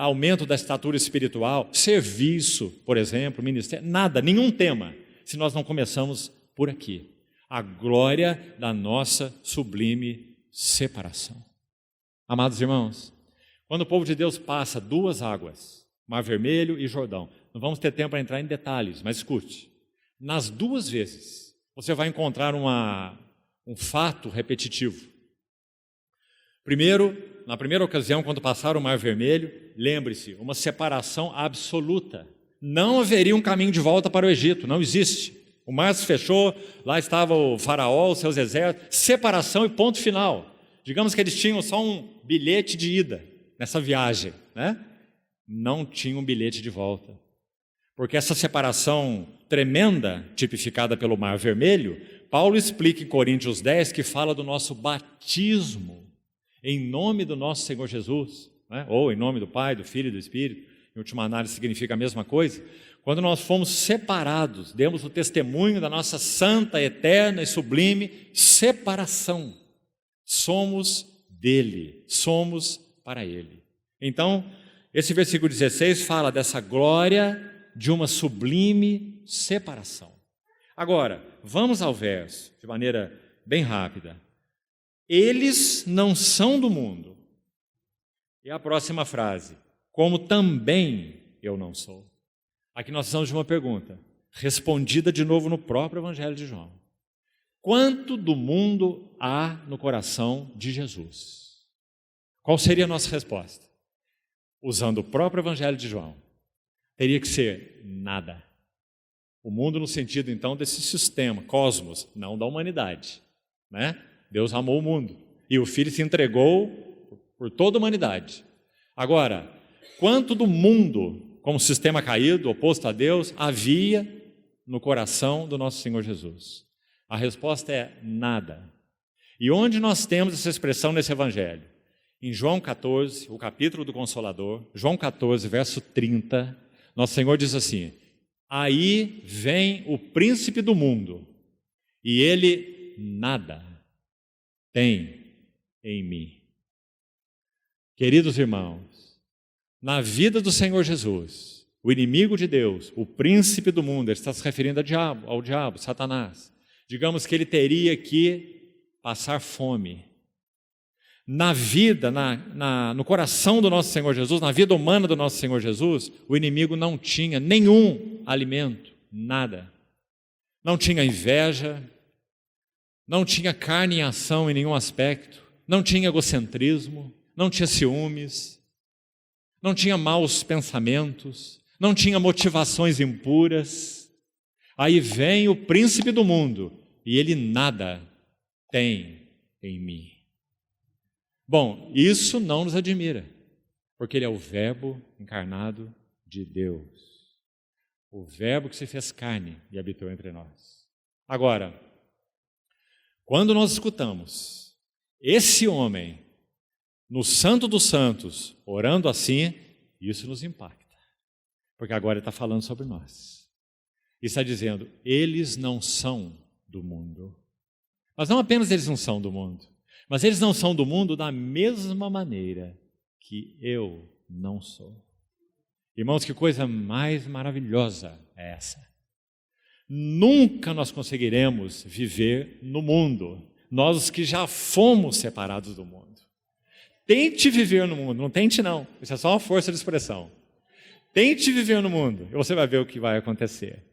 aumento da estatura espiritual, serviço, por exemplo, ministério, nada, nenhum tema, se nós não começamos por aqui. A glória da nossa sublime separação. Amados irmãos, quando o povo de Deus passa duas águas, Mar Vermelho e Jordão, não vamos ter tempo para entrar em detalhes, mas escute, nas duas vezes você vai encontrar um fato repetitivo. Primeiro, na primeira ocasião, quando passaram o Mar Vermelho, lembre-se, uma separação absoluta. Não haveria um caminho de volta para o Egito, não existe. O mar se fechou, lá estava o faraó, os seus exércitos, separação e ponto final. Digamos que eles tinham só um bilhete de ida nessa viagem, né? Não tinham um bilhete de volta. Porque essa separação tremenda, tipificada pelo Mar Vermelho, Paulo explica em Coríntios 10 que fala do nosso batismo em nome do nosso Senhor Jesus, né? Ou em nome do Pai, do Filho e do Espírito, em última análise significa a mesma coisa. Quando nós fomos separados, demos o testemunho da nossa santa, eterna e sublime separação. Somos dele, somos para ele. Então, esse versículo 16 fala dessa glória de uma sublime separação. Agora, vamos ao verso, de maneira bem rápida. Eles não são do mundo. E a próxima frase, como também eu não sou. Aqui nós precisamos de uma pergunta, respondida de novo no próprio Evangelho de João. Quanto do mundo há no coração de Jesus? Qual seria a nossa resposta? Usando o próprio Evangelho de João, teria que ser nada. O mundo no sentido, então, desse sistema, cosmos, não da humanidade, né? Deus amou o mundo e o Filho se entregou por toda a humanidade. Agora, quanto do mundo, como sistema caído, oposto a Deus, havia no coração do nosso Senhor Jesus? A resposta é nada. E onde nós temos essa expressão nesse Evangelho? Em João 14, o capítulo do Consolador, João 14, verso 30, nosso Senhor diz assim, aí vem o príncipe do mundo, e ele nada tem em mim. Queridos irmãos, na vida do Senhor Jesus, o inimigo de Deus, o príncipe do mundo, ele está se referindo ao diabo, Satanás. Digamos que ele teria que passar fome. Na vida, no coração do nosso Senhor Jesus, na vida humana do nosso Senhor Jesus, o inimigo não tinha nenhum alimento, nada. Não tinha inveja, não tinha carne em ação em nenhum aspecto, não tinha egocentrismo, não tinha ciúmes, não tinha maus pensamentos, não tinha motivações impuras. Aí vem o príncipe do mundo e ele nada tem em mim. Bom, isso não nos admira. Porque Ele é o Verbo encarnado de Deus. O Verbo que se fez carne e habitou entre nós. Agora, quando nós escutamos esse homem no Santo dos Santos orando assim, isso nos impacta. Porque agora ele está falando sobre nós. E está dizendo, eles não são do mundo. Mas não apenas eles não são do mundo, mas eles não são do mundo da mesma maneira que eu não sou. Irmãos, que coisa mais maravilhosa é essa? Nunca nós conseguiremos viver no mundo, nós que já fomos separados do mundo. Tente viver no mundo, não tente não, isso é só uma força de expressão. Tente viver no mundo e você vai ver o que vai acontecer.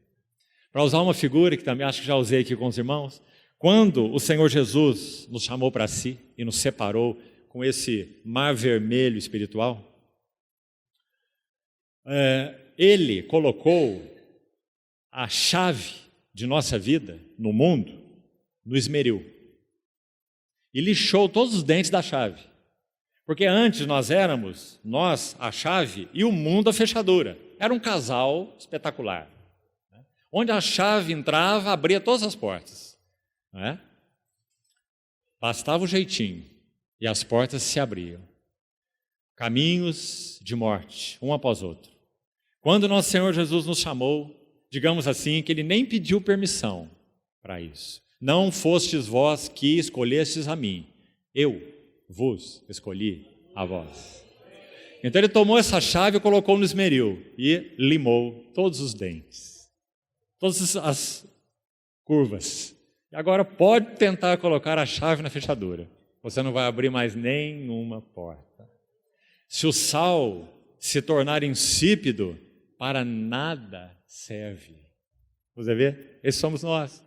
Para usar uma figura que também acho que já usei aqui com os irmãos, quando o Senhor Jesus nos chamou para si e nos separou com esse mar vermelho espiritual, Ele colocou a chave de nossa vida no mundo no esmeril e lixou todos os dentes da chave. Porque antes nós éramos, a chave e o mundo a fechadura. Era um casal espetacular. Onde a chave entrava, abria todas as portas. Não é? Bastava o jeitinho e as portas se abriam. Caminhos de morte, um após outro. Quando nosso Senhor Jesus nos chamou, digamos assim, que Ele nem pediu permissão para isso. Não fostes vós que escolhestes a mim, eu vos escolhi a vós. Então Ele tomou essa chave e colocou no esmeril e limou todos os dentes, todas as curvas. E agora pode tentar colocar a chave na fechadura. Você não vai abrir mais nenhuma porta. Se o sal se tornar insípido, para nada serve. Você vê? Esses somos nós.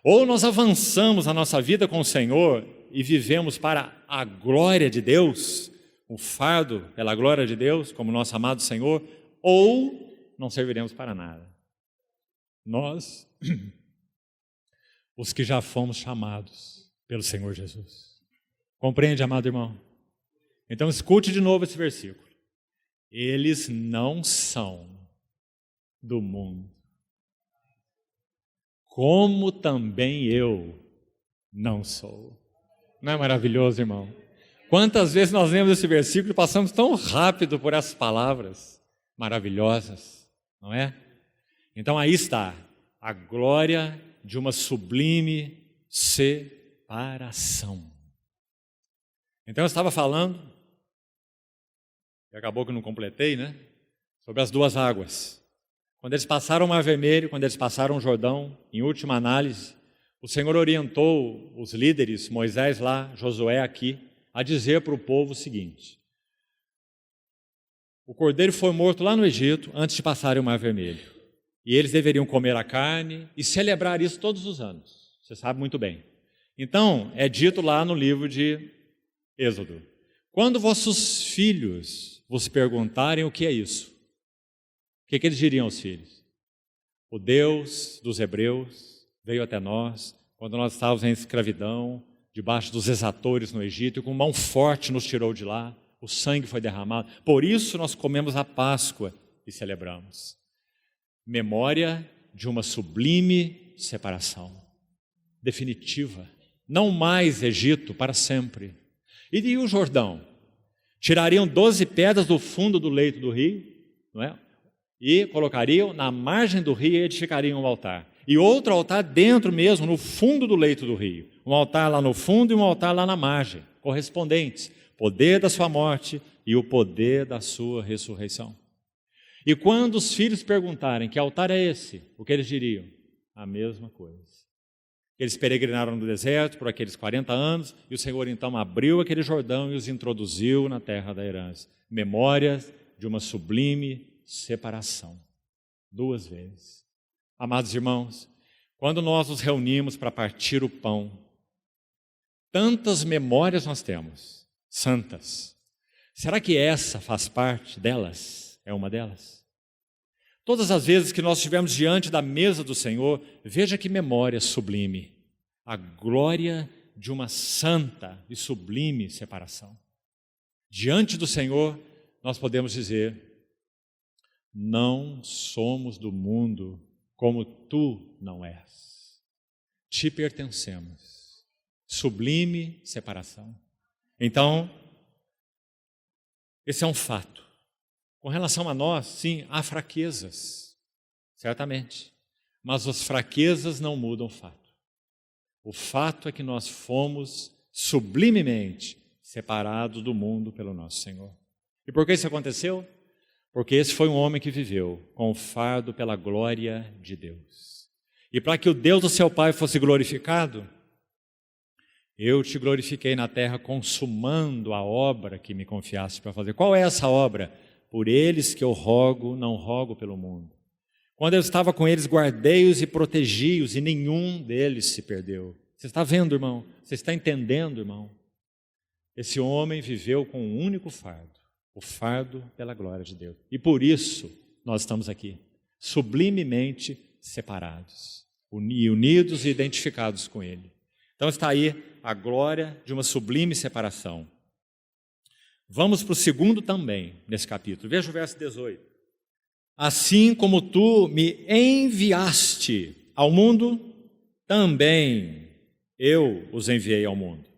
Ou nós avançamos a nossa vida com o Senhor e vivemos para a glória de Deus, o fardo pela glória de Deus, como nosso amado Senhor, ou não serviremos para nada. Nós, os que já fomos chamados pelo Senhor Jesus. Compreende, amado irmão? Então escute de novo esse versículo. Eles não são do mundo, como também eu não sou. Não é maravilhoso, irmão? Quantas vezes nós lemos esse versículo e passamos tão rápido por essas palavras maravilhosas, não é? Então aí está a glória de uma sublime separação. Então eu estava falando, e acabou que eu não completei, né? Sobre as duas águas. Quando eles passaram o Mar Vermelho, quando eles passaram o Jordão, em última análise, o Senhor orientou os líderes, Moisés lá, Josué aqui, a dizer para o povo o seguinte: o cordeiro foi morto lá no Egito antes de passarem o Mar Vermelho. E eles deveriam comer a carne e celebrar isso todos os anos. Você sabe muito bem. Então, é dito lá no livro de Êxodo: quando vossos filhos vos perguntarem o que é isso, o que eles diriam aos filhos? O Deus dos hebreus veio até nós quando nós estávamos em escravidão, debaixo dos exatores no Egito, e com mão forte nos tirou de lá, o sangue foi derramado. Por isso nós comemos a Páscoa e celebramos. Memória de uma sublime separação, definitiva. Não mais Egito para sempre. E o Jordão? Tirariam 12 pedras do fundo do leito do rio, não é? E colocariam na margem do rio e edificariam um altar. E outro altar dentro mesmo, no fundo do leito do rio. Um altar lá no fundo e um altar lá na margem, correspondentes. Poder da sua morte e o poder da sua ressurreição. E quando os filhos perguntarem que altar é esse, o que eles diriam? A mesma coisa. Eles peregrinaram no deserto por aqueles 40 anos e o Senhor então abriu aquele Jordão e os introduziu na terra da herança. Memórias de uma sublime separação. 2 vezes. Amados irmãos, quando nós nos reunimos para partir o pão, tantas memórias nós temos, santas. Será que essa faz parte delas? É uma delas? Todas as vezes que nós estivemos diante da mesa do Senhor, veja que memória sublime. A glória de uma santa e sublime separação. Diante do Senhor, nós podemos dizer: não somos do mundo como tu não és. Te pertencemos. Sublime separação. Então, esse é um fato. Com relação a nós, sim, há fraquezas, certamente. Mas as fraquezas não mudam o fato. O fato é que nós fomos sublimemente separados do mundo pelo nosso Senhor. E por que isso aconteceu? Porque esse foi um homem que viveu com o fardo pela glória de Deus. E para que o Deus do seu Pai fosse glorificado, eu te glorifiquei na terra consumando a obra que me confiaste para fazer. Qual é essa obra? Por eles que eu rogo, não rogo pelo mundo. Quando eu estava com eles, guardei-os e protegi-os, e nenhum deles se perdeu. Você está vendo, irmão? Você está entendendo, irmão? Esse homem viveu com um único fardo, o fardo pela glória de Deus. E por isso nós estamos aqui, sublimemente separados, unidos e identificados com Ele. Então está aí a glória de uma sublime separação. Vamos para o segundo também, nesse capítulo. Veja o verso 18. Assim como tu me enviaste ao mundo, também eu os enviei ao mundo.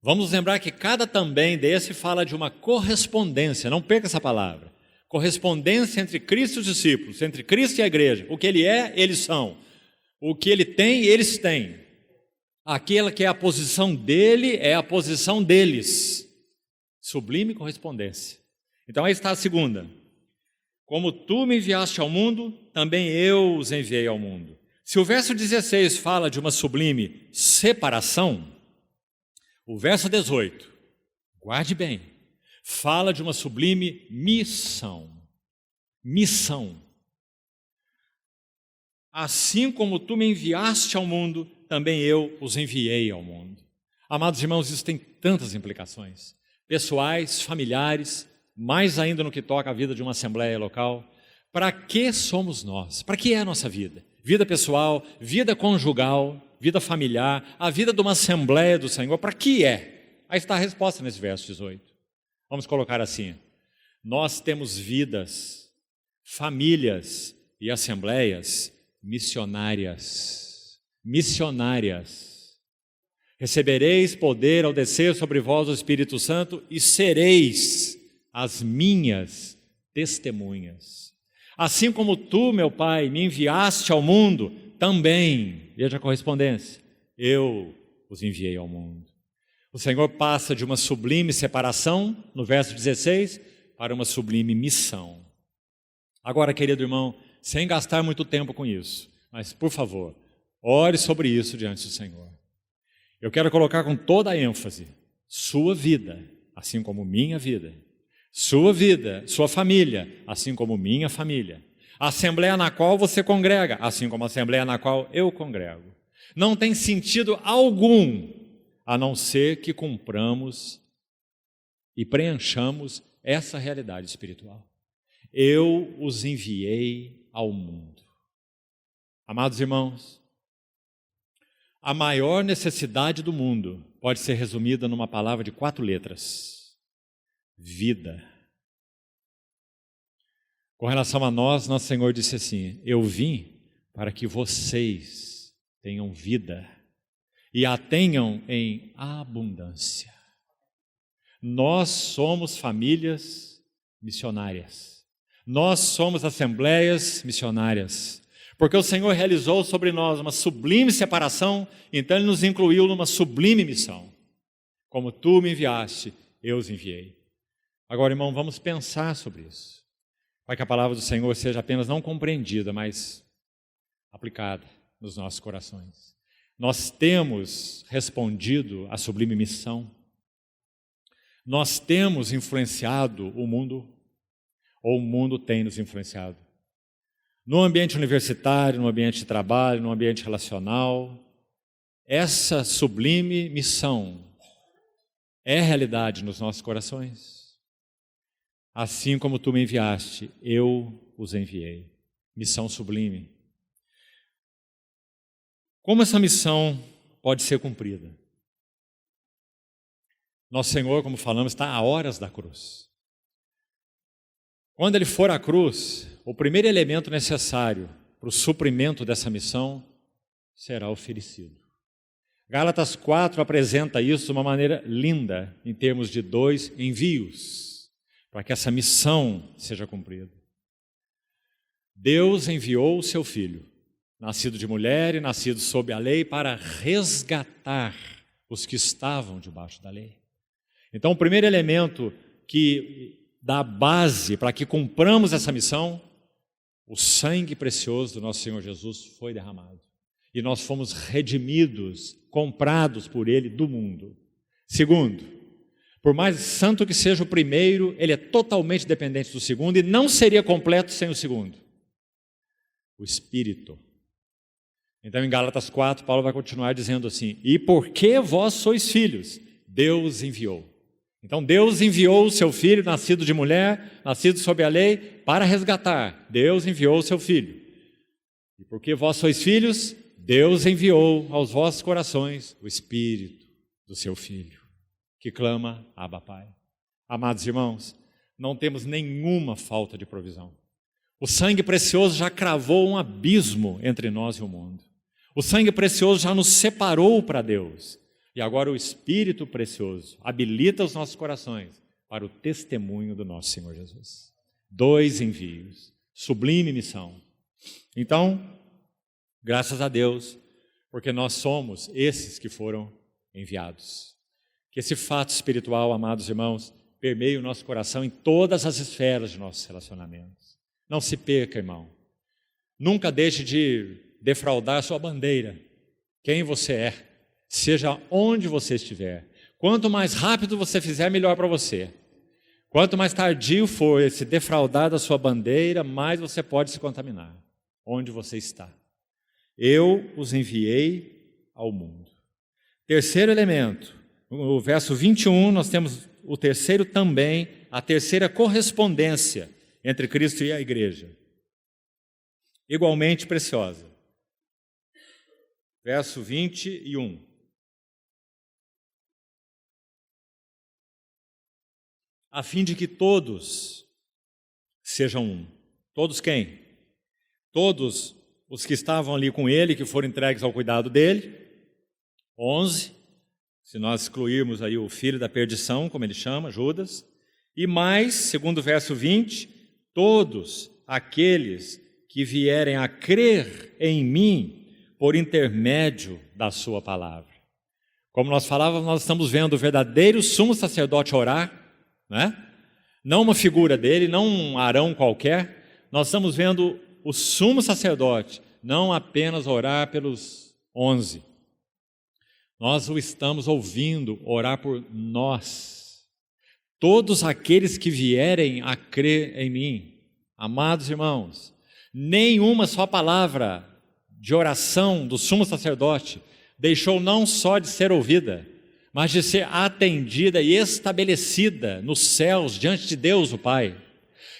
Vamos lembrar que cada também desse fala de uma correspondência, não perca essa palavra. Correspondência entre Cristo e os discípulos, entre Cristo e a igreja. O que Ele é, eles são. O que Ele tem, eles têm. Aquela que é a posição dele, é a posição deles. Sublime correspondência. Então aí está a segunda. Como tu me enviaste ao mundo, também eu os enviei ao mundo. Se o verso 16 fala de uma sublime separação, o verso 18, guarde bem, fala de uma sublime missão. Missão. Assim como tu me enviaste ao mundo, também eu os enviei ao mundo. Amados irmãos, isso tem tantas implicações, pessoais, familiares, mais ainda no que toca a vida de uma assembleia local. Para que somos nós? Para que é a nossa vida? Vida pessoal, vida conjugal, vida familiar, a vida de uma assembleia do Senhor, para que é? Aí está a resposta nesse verso 18. Vamos colocar assim: nós temos vidas, famílias e assembleias missionárias. Missionárias. Recebereis poder ao descer sobre vós o Espírito Santo e sereis as minhas testemunhas. Assim como tu, meu Pai, me enviaste ao mundo, também, veja a correspondência, eu os enviei ao mundo. O Senhor passa de uma sublime separação, no verso 16, para uma sublime missão. Agora, querido irmão, sem gastar muito tempo com isso, mas, por favor, ore sobre isso diante do Senhor. Eu quero colocar com toda a ênfase, sua vida, assim como minha vida. Sua vida, sua família, assim como minha família. A assembleia na qual você congrega, assim como a assembleia na qual eu congrego. Não tem sentido algum, a não ser que cumpramos e preenchamos essa realidade espiritual. Eu os enviei ao mundo. Amados irmãos, a maior necessidade do mundo pode ser resumida numa palavra de 4 letras. Vida. Com relação a nós, nosso Senhor disse assim: eu vim para que vocês tenham vida e a tenham em abundância. Nós somos famílias missionárias. Nós somos assembleias missionárias. Porque o Senhor realizou sobre nós uma sublime separação, então Ele nos incluiu numa sublime missão. Como tu me enviaste, eu os enviei. Agora, irmão, vamos pensar sobre isso, para que a palavra do Senhor seja apenas não compreendida, mas aplicada nos nossos corações. Nós temos respondido à sublime missão, nós temos influenciado o mundo, ou o mundo tem nos influenciado. No ambiente universitário, no ambiente de trabalho, no ambiente relacional, essa sublime missão é realidade nos nossos corações. Assim como tu me enviaste, eu os enviei. Missão sublime. Como essa missão pode ser cumprida? Nosso Senhor, como falamos, está a horas da cruz. Quando ele for à cruz, o primeiro elemento necessário para o suprimento dessa missão será oferecido. Gálatas 4 apresenta isso de uma maneira linda, em termos de 2 envios, para que essa missão seja cumprida. Deus enviou o seu Filho, nascido de mulher e nascido sob a lei, para resgatar os que estavam debaixo da lei. Então, o primeiro elemento que dá base para que cumpramos essa missão, o sangue precioso do nosso Senhor Jesus foi derramado. E nós fomos redimidos, comprados por Ele do mundo. Segundo, por mais santo que seja o primeiro, ele é totalmente dependente do segundo e não seria completo sem o segundo. O Espírito. Então, em Gálatas 4, Paulo vai continuar dizendo assim: e porque vós sois filhos, Deus enviou. Então, Deus enviou o seu Filho, nascido de mulher, nascido sob a lei, para resgatar. Deus enviou o seu Filho. E porque vós sois filhos, Deus enviou aos vossos corações o Espírito do seu Filho, que clama, Abba, Pai. Amados irmãos, não temos nenhuma falta de provisão. O sangue precioso já cravou um abismo entre nós e o mundo. O sangue precioso já nos separou para Deus. E agora o Espírito precioso habilita os nossos corações para o testemunho do nosso Senhor Jesus. 2 envios, sublime missão. Então, graças a Deus, porque nós somos esses que foram enviados. Que esse fato espiritual, amados irmãos, permeie o nosso coração em todas as esferas de nossos relacionamentos. Não se perca, irmão. Nunca deixe de defraudar sua bandeira. Quem você é. Seja onde você estiver. Quanto mais rápido você fizer, melhor para você. Quanto mais tardio for esse defraudar da sua bandeira, mais você pode se contaminar. Onde você está. Eu os enviei ao mundo. Terceiro elemento. No verso 21, nós temos o terceiro também, a terceira correspondência entre Cristo e a igreja. Igualmente preciosa. Verso 21. A fim de que todos sejam um. Todos quem? Todos os que estavam ali com ele, que foram entregues ao cuidado dele. 11, se nós excluirmos aí o filho da perdição, como ele chama, Judas. E mais, segundo o verso 20, todos aqueles que vierem a crer em mim por intermédio da sua palavra. Como nós falávamos, nós estamos vendo o verdadeiro sumo sacerdote orar, né? Não uma figura dele, não um Arão qualquer. Nós estamos vendo o sumo sacerdote não apenas orar pelos 11. Nós o estamos ouvindo orar por nós. Todos aqueles que vierem a crer em mim. Amados irmãos, nenhuma só palavra de oração do sumo sacerdote deixou não só de ser ouvida, mas de ser atendida e estabelecida nos céus, diante de Deus o Pai.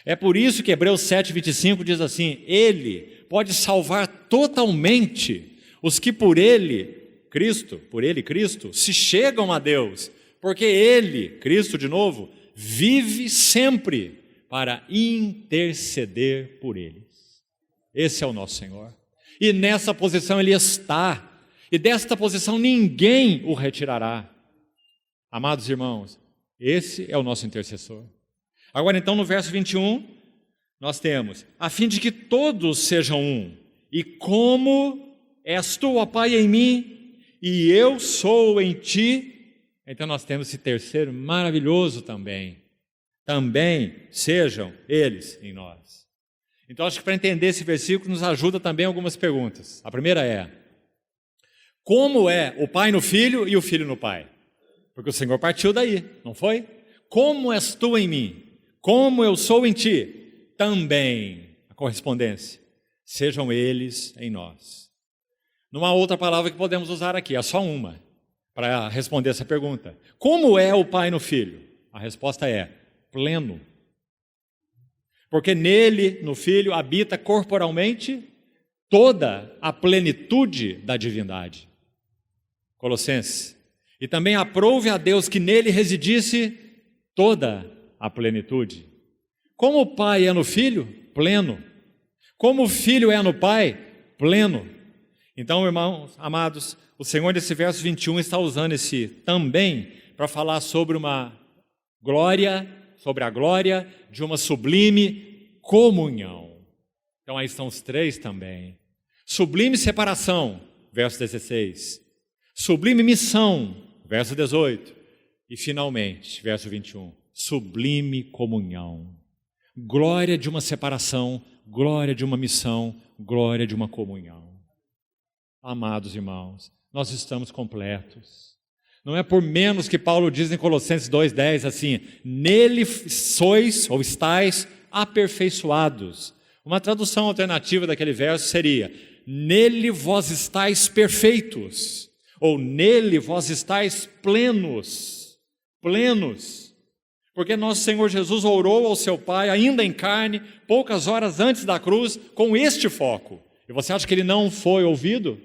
É por isso que Hebreus 7:25 diz assim: Ele pode salvar totalmente os que por Ele, Cristo, se chegam a Deus, porque Ele, Cristo de novo, vive sempre para interceder por eles. Esse é o nosso Senhor. E nessa posição Ele está, e desta posição ninguém o retirará. Amados irmãos, esse é o nosso intercessor. Agora então no verso 21, nós temos, a fim de que todos sejam um, e como és tu, ó Pai, em mim, e eu sou em ti, então nós temos esse terceiro maravilhoso também sejam eles em nós. Então acho que para entender esse versículo nos ajuda também algumas perguntas. A primeira é, como é o Pai no Filho e o Filho no Pai? Porque o Senhor partiu daí, não foi? Como és tu em mim? Como eu sou em ti? Também, a correspondência, sejam eles em nós. Não há outra palavra que podemos usar aqui, há só uma, para responder essa pergunta. Como é o Pai no Filho? A resposta é pleno. Porque nele, no Filho, habita corporalmente toda a plenitude da divindade. Colossenses. E também aprouve a Deus que nele residisse toda a plenitude. Como o Pai é no Filho, pleno. Como o Filho é no Pai, pleno. Então, irmãos amados, o Senhor nesse verso 21 está usando esse também para falar sobre uma glória, sobre a glória de uma sublime comunhão. Então aí estão os três também. Sublime separação, verso 16. Sublime missão, verso 18. E finalmente, verso 21, sublime comunhão. Glória de uma separação, glória de uma missão, glória de uma comunhão. Amados irmãos, nós estamos completos. Não é por menos que Paulo diz em Colossenses 2,10 assim, nele sois ou estáis aperfeiçoados. Uma tradução alternativa daquele verso seria, nele vós estáis perfeitos, ou nele vós estáis plenos, porque nosso Senhor Jesus orou ao seu Pai, ainda em carne, poucas horas antes da cruz, com este foco. E você acha que ele não foi ouvido?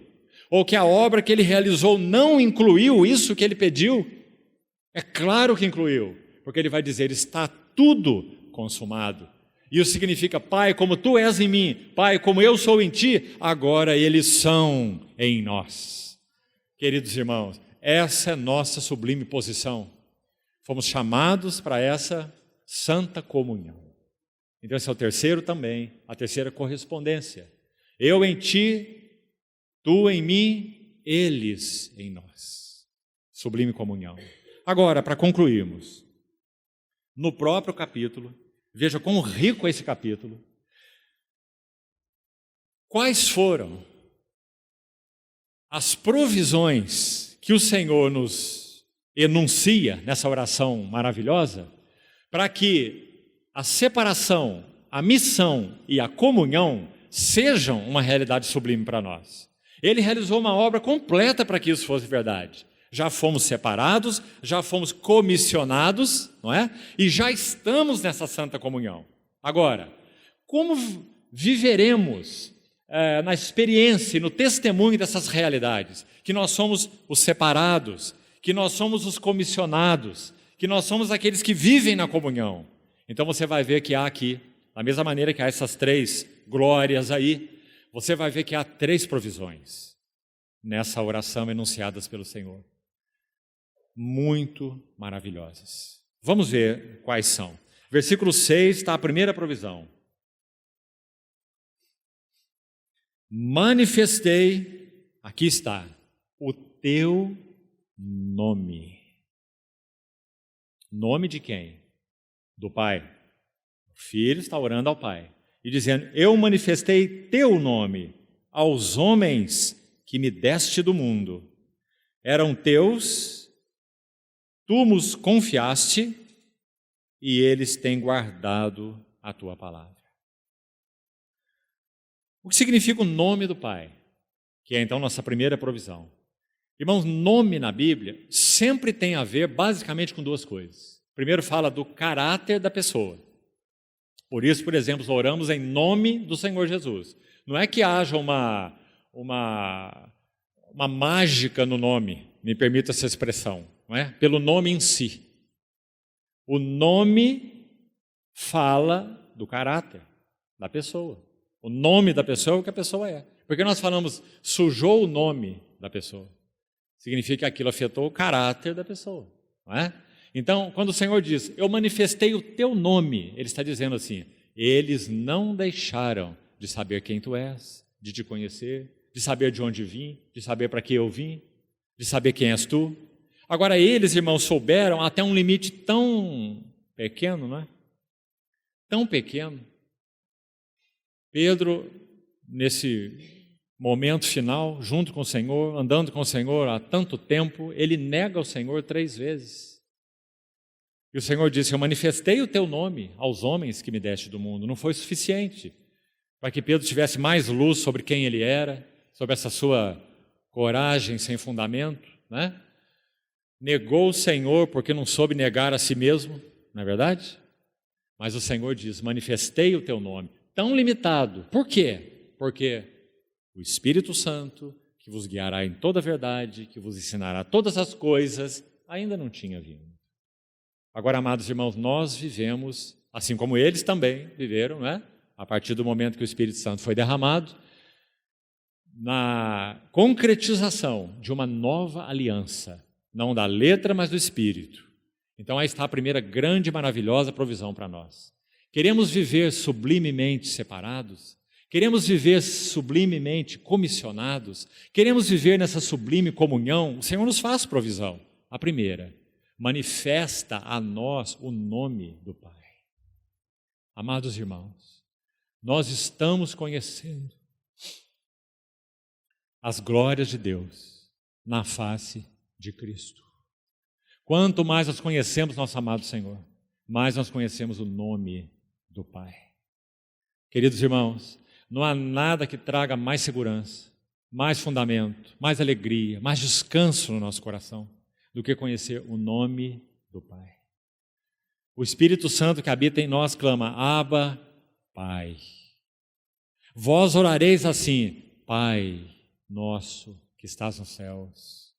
Ou que a obra que ele realizou não incluiu isso que ele pediu? É claro que incluiu, porque ele vai dizer, está tudo consumado. E isso significa, Pai, como tu és em mim, Pai, como eu sou em ti, agora eles são em nós. Queridos irmãos, essa é nossa sublime posição. Fomos chamados para essa santa comunhão. Então esse é o terceiro também, a terceira correspondência. Eu em ti, tu em mim, eles em nós. Sublime comunhão. Agora, para concluirmos, no próprio capítulo, veja quão rico é esse capítulo. Quais foram as provisões que o Senhor nos enuncia nessa oração maravilhosa, para que a separação, a missão e a comunhão sejam uma realidade sublime para nós. Ele realizou uma obra completa para que isso fosse verdade. Já fomos separados, já fomos comissionados, não é? E já estamos nessa santa comunhão. Agora, como viveremos na experiência e no testemunho dessas realidades? Que nós somos os separados, que nós somos os comissionados, que nós somos aqueles que vivem na comunhão. Então você vai ver que há aqui, da mesma maneira que há essas três glórias aí, você vai ver que há três provisões nessa oração enunciadas pelo Senhor. Muito maravilhosas. Vamos ver quais são. Versículo 6 está a primeira provisão. Manifestei, aqui está, o teu nome. Nome de quem? Do Pai. O Filho está orando ao Pai e dizendo, eu manifestei teu nome aos homens que me deste do mundo. Eram teus, tu nos confiaste e eles têm guardado a tua palavra. O que significa o nome do Pai? Que é então nossa primeira provisão. Irmãos, nome na Bíblia sempre tem a ver basicamente com duas coisas. Primeiro fala do caráter da pessoa. Por isso, por exemplo, oramos em nome do Senhor Jesus. Não é que haja uma mágica no nome, me permita essa expressão, não é? Pelo nome em si. O nome fala do caráter da pessoa. O nome da pessoa é o que a pessoa é. Porque nós falamos, sujou o nome da pessoa. Significa que aquilo afetou o caráter da pessoa, não é? Então, quando o Senhor diz, eu manifestei o teu nome, Ele está dizendo assim, eles não deixaram de saber quem tu és, de te conhecer, de saber de onde vim, de saber para que eu vim, de saber quem és tu. Agora, eles, irmãos, souberam até um limite tão pequeno, não é? Tão pequeno. Pedro, nesse momento final, junto com o Senhor, andando com o Senhor há tanto tempo, ele nega o Senhor 3 vezes. E o Senhor disse, eu manifestei o teu nome aos homens que me deste do mundo. Não foi suficiente para que Pedro tivesse mais luz sobre quem ele era, sobre essa sua coragem sem fundamento, né? Negou o Senhor porque não soube negar a si mesmo, não é verdade? Mas o Senhor diz, manifestei o teu nome. Tão limitado. Por quê? Porque o Espírito Santo, que vos guiará em toda a verdade, que vos ensinará todas as coisas, ainda não tinha vindo. Agora, amados irmãos, nós vivemos assim como eles também viveram, não é? A partir do momento que o Espírito Santo foi derramado, na concretização de uma nova aliança, não da letra, mas do Espírito. Então aí está a primeira grande e maravilhosa provisão para nós. Queremos viver sublimemente separados? Queremos viver sublimemente comissionados? Queremos viver nessa sublime comunhão? O Senhor nos faz provisão. A primeira, manifesta a nós o nome do Pai. Amados irmãos, nós estamos conhecendo as glórias de Deus na face de Cristo. Quanto mais nós conhecemos nosso amado Senhor, mais nós conhecemos o nome do Pai. Queridos irmãos, não há nada que traga mais segurança, mais fundamento, mais alegria, mais descanso no nosso coração do que conhecer o nome do Pai. O Espírito Santo que habita em nós clama: Abba, Pai. Vós orareis assim: Pai nosso que estás nos céus.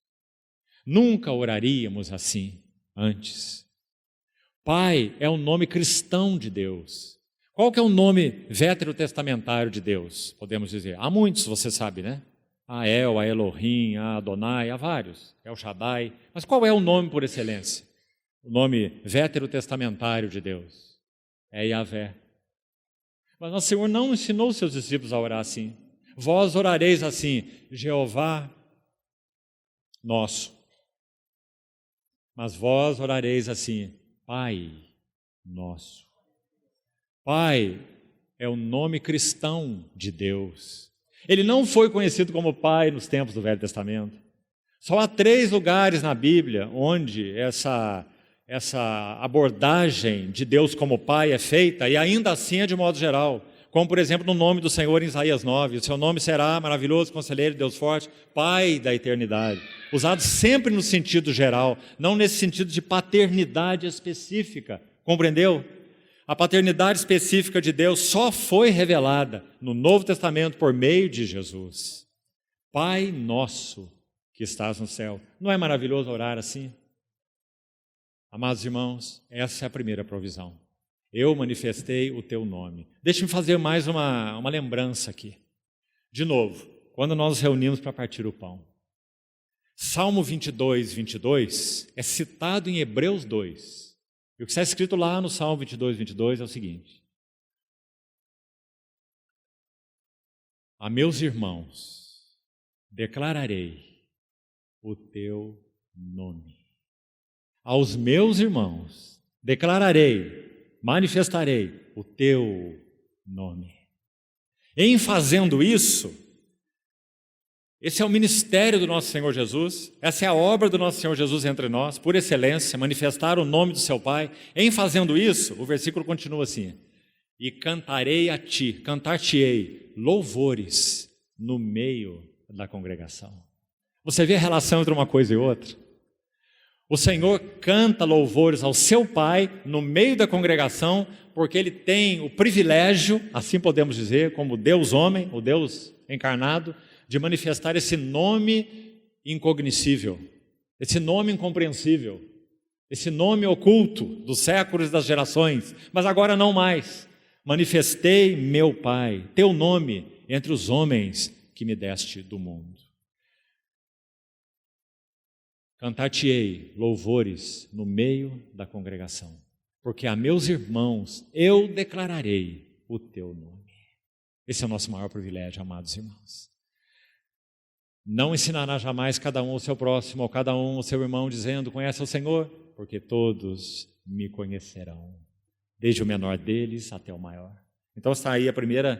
Nunca oraríamos assim antes. Pai é o nome cristão de Deus. Qual que é o nome veterotestamentário de Deus? Podemos dizer, há muitos, você sabe, né? A El, a Elohim, a Adonai, há vários, El Shaddai. Mas qual é o nome por excelência? O nome veterotestamentário de Deus é Yahvé. Mas nosso Senhor não ensinou os seus discípulos a orar assim. Vós orareis assim: Jeová nosso. Mas vós orareis assim: Pai nosso. Pai é o nome cristão de Deus. Ele não foi conhecido como Pai nos tempos do Velho Testamento. Só há 3 lugares na Bíblia onde essa abordagem de Deus como Pai é feita, e ainda assim é de modo geral. Como, por exemplo, no nome do Senhor em Isaías 9, o seu nome será maravilhoso, conselheiro, Deus forte, Pai da eternidade. Usado sempre no sentido geral, não nesse sentido de paternidade específica, compreendeu? A paternidade específica de Deus só foi revelada no Novo Testamento por meio de Jesus. Pai nosso que estás no céu. Não é maravilhoso orar assim? Amados irmãos, essa é a primeira provisão. Eu manifestei o teu nome. Deixe-me fazer mais uma lembrança aqui. De novo, quando nós nos reunimos para partir o pão. Salmo 22, 22 é citado em Hebreus 2. E o que está escrito lá no Salmo 22, 22 é o seguinte: a meus irmãos declararei o teu nome. Aos meus irmãos declararei, manifestarei o teu nome. Em fazendo isso, esse é o ministério do nosso Senhor Jesus, essa é a obra do nosso Senhor Jesus entre nós, por excelência, manifestar o nome do seu Pai. Em fazendo isso, o versículo continua assim: e cantarei a ti, cantar-te-ei louvores no meio da congregação. Você vê a relação entre uma coisa e outra? O Senhor canta louvores ao seu Pai no meio da congregação, porque Ele tem o privilégio, assim podemos dizer, como Deus homem, o Deus encarnado, de manifestar esse nome incognoscível, esse nome incompreensível, esse nome oculto dos séculos e das gerações, mas agora não mais. Manifestei, meu Pai, teu nome entre os homens que me deste do mundo. Cantar-te-ei louvores no meio da congregação, porque a meus irmãos eu declararei o teu nome. Esse é o nosso maior privilégio, amados irmãos. Não ensinará jamais cada um ao seu próximo, ou cada um ao seu irmão, dizendo: conhece o Senhor? Porque todos me conhecerão, desde o menor deles até o maior. Então está aí a primeira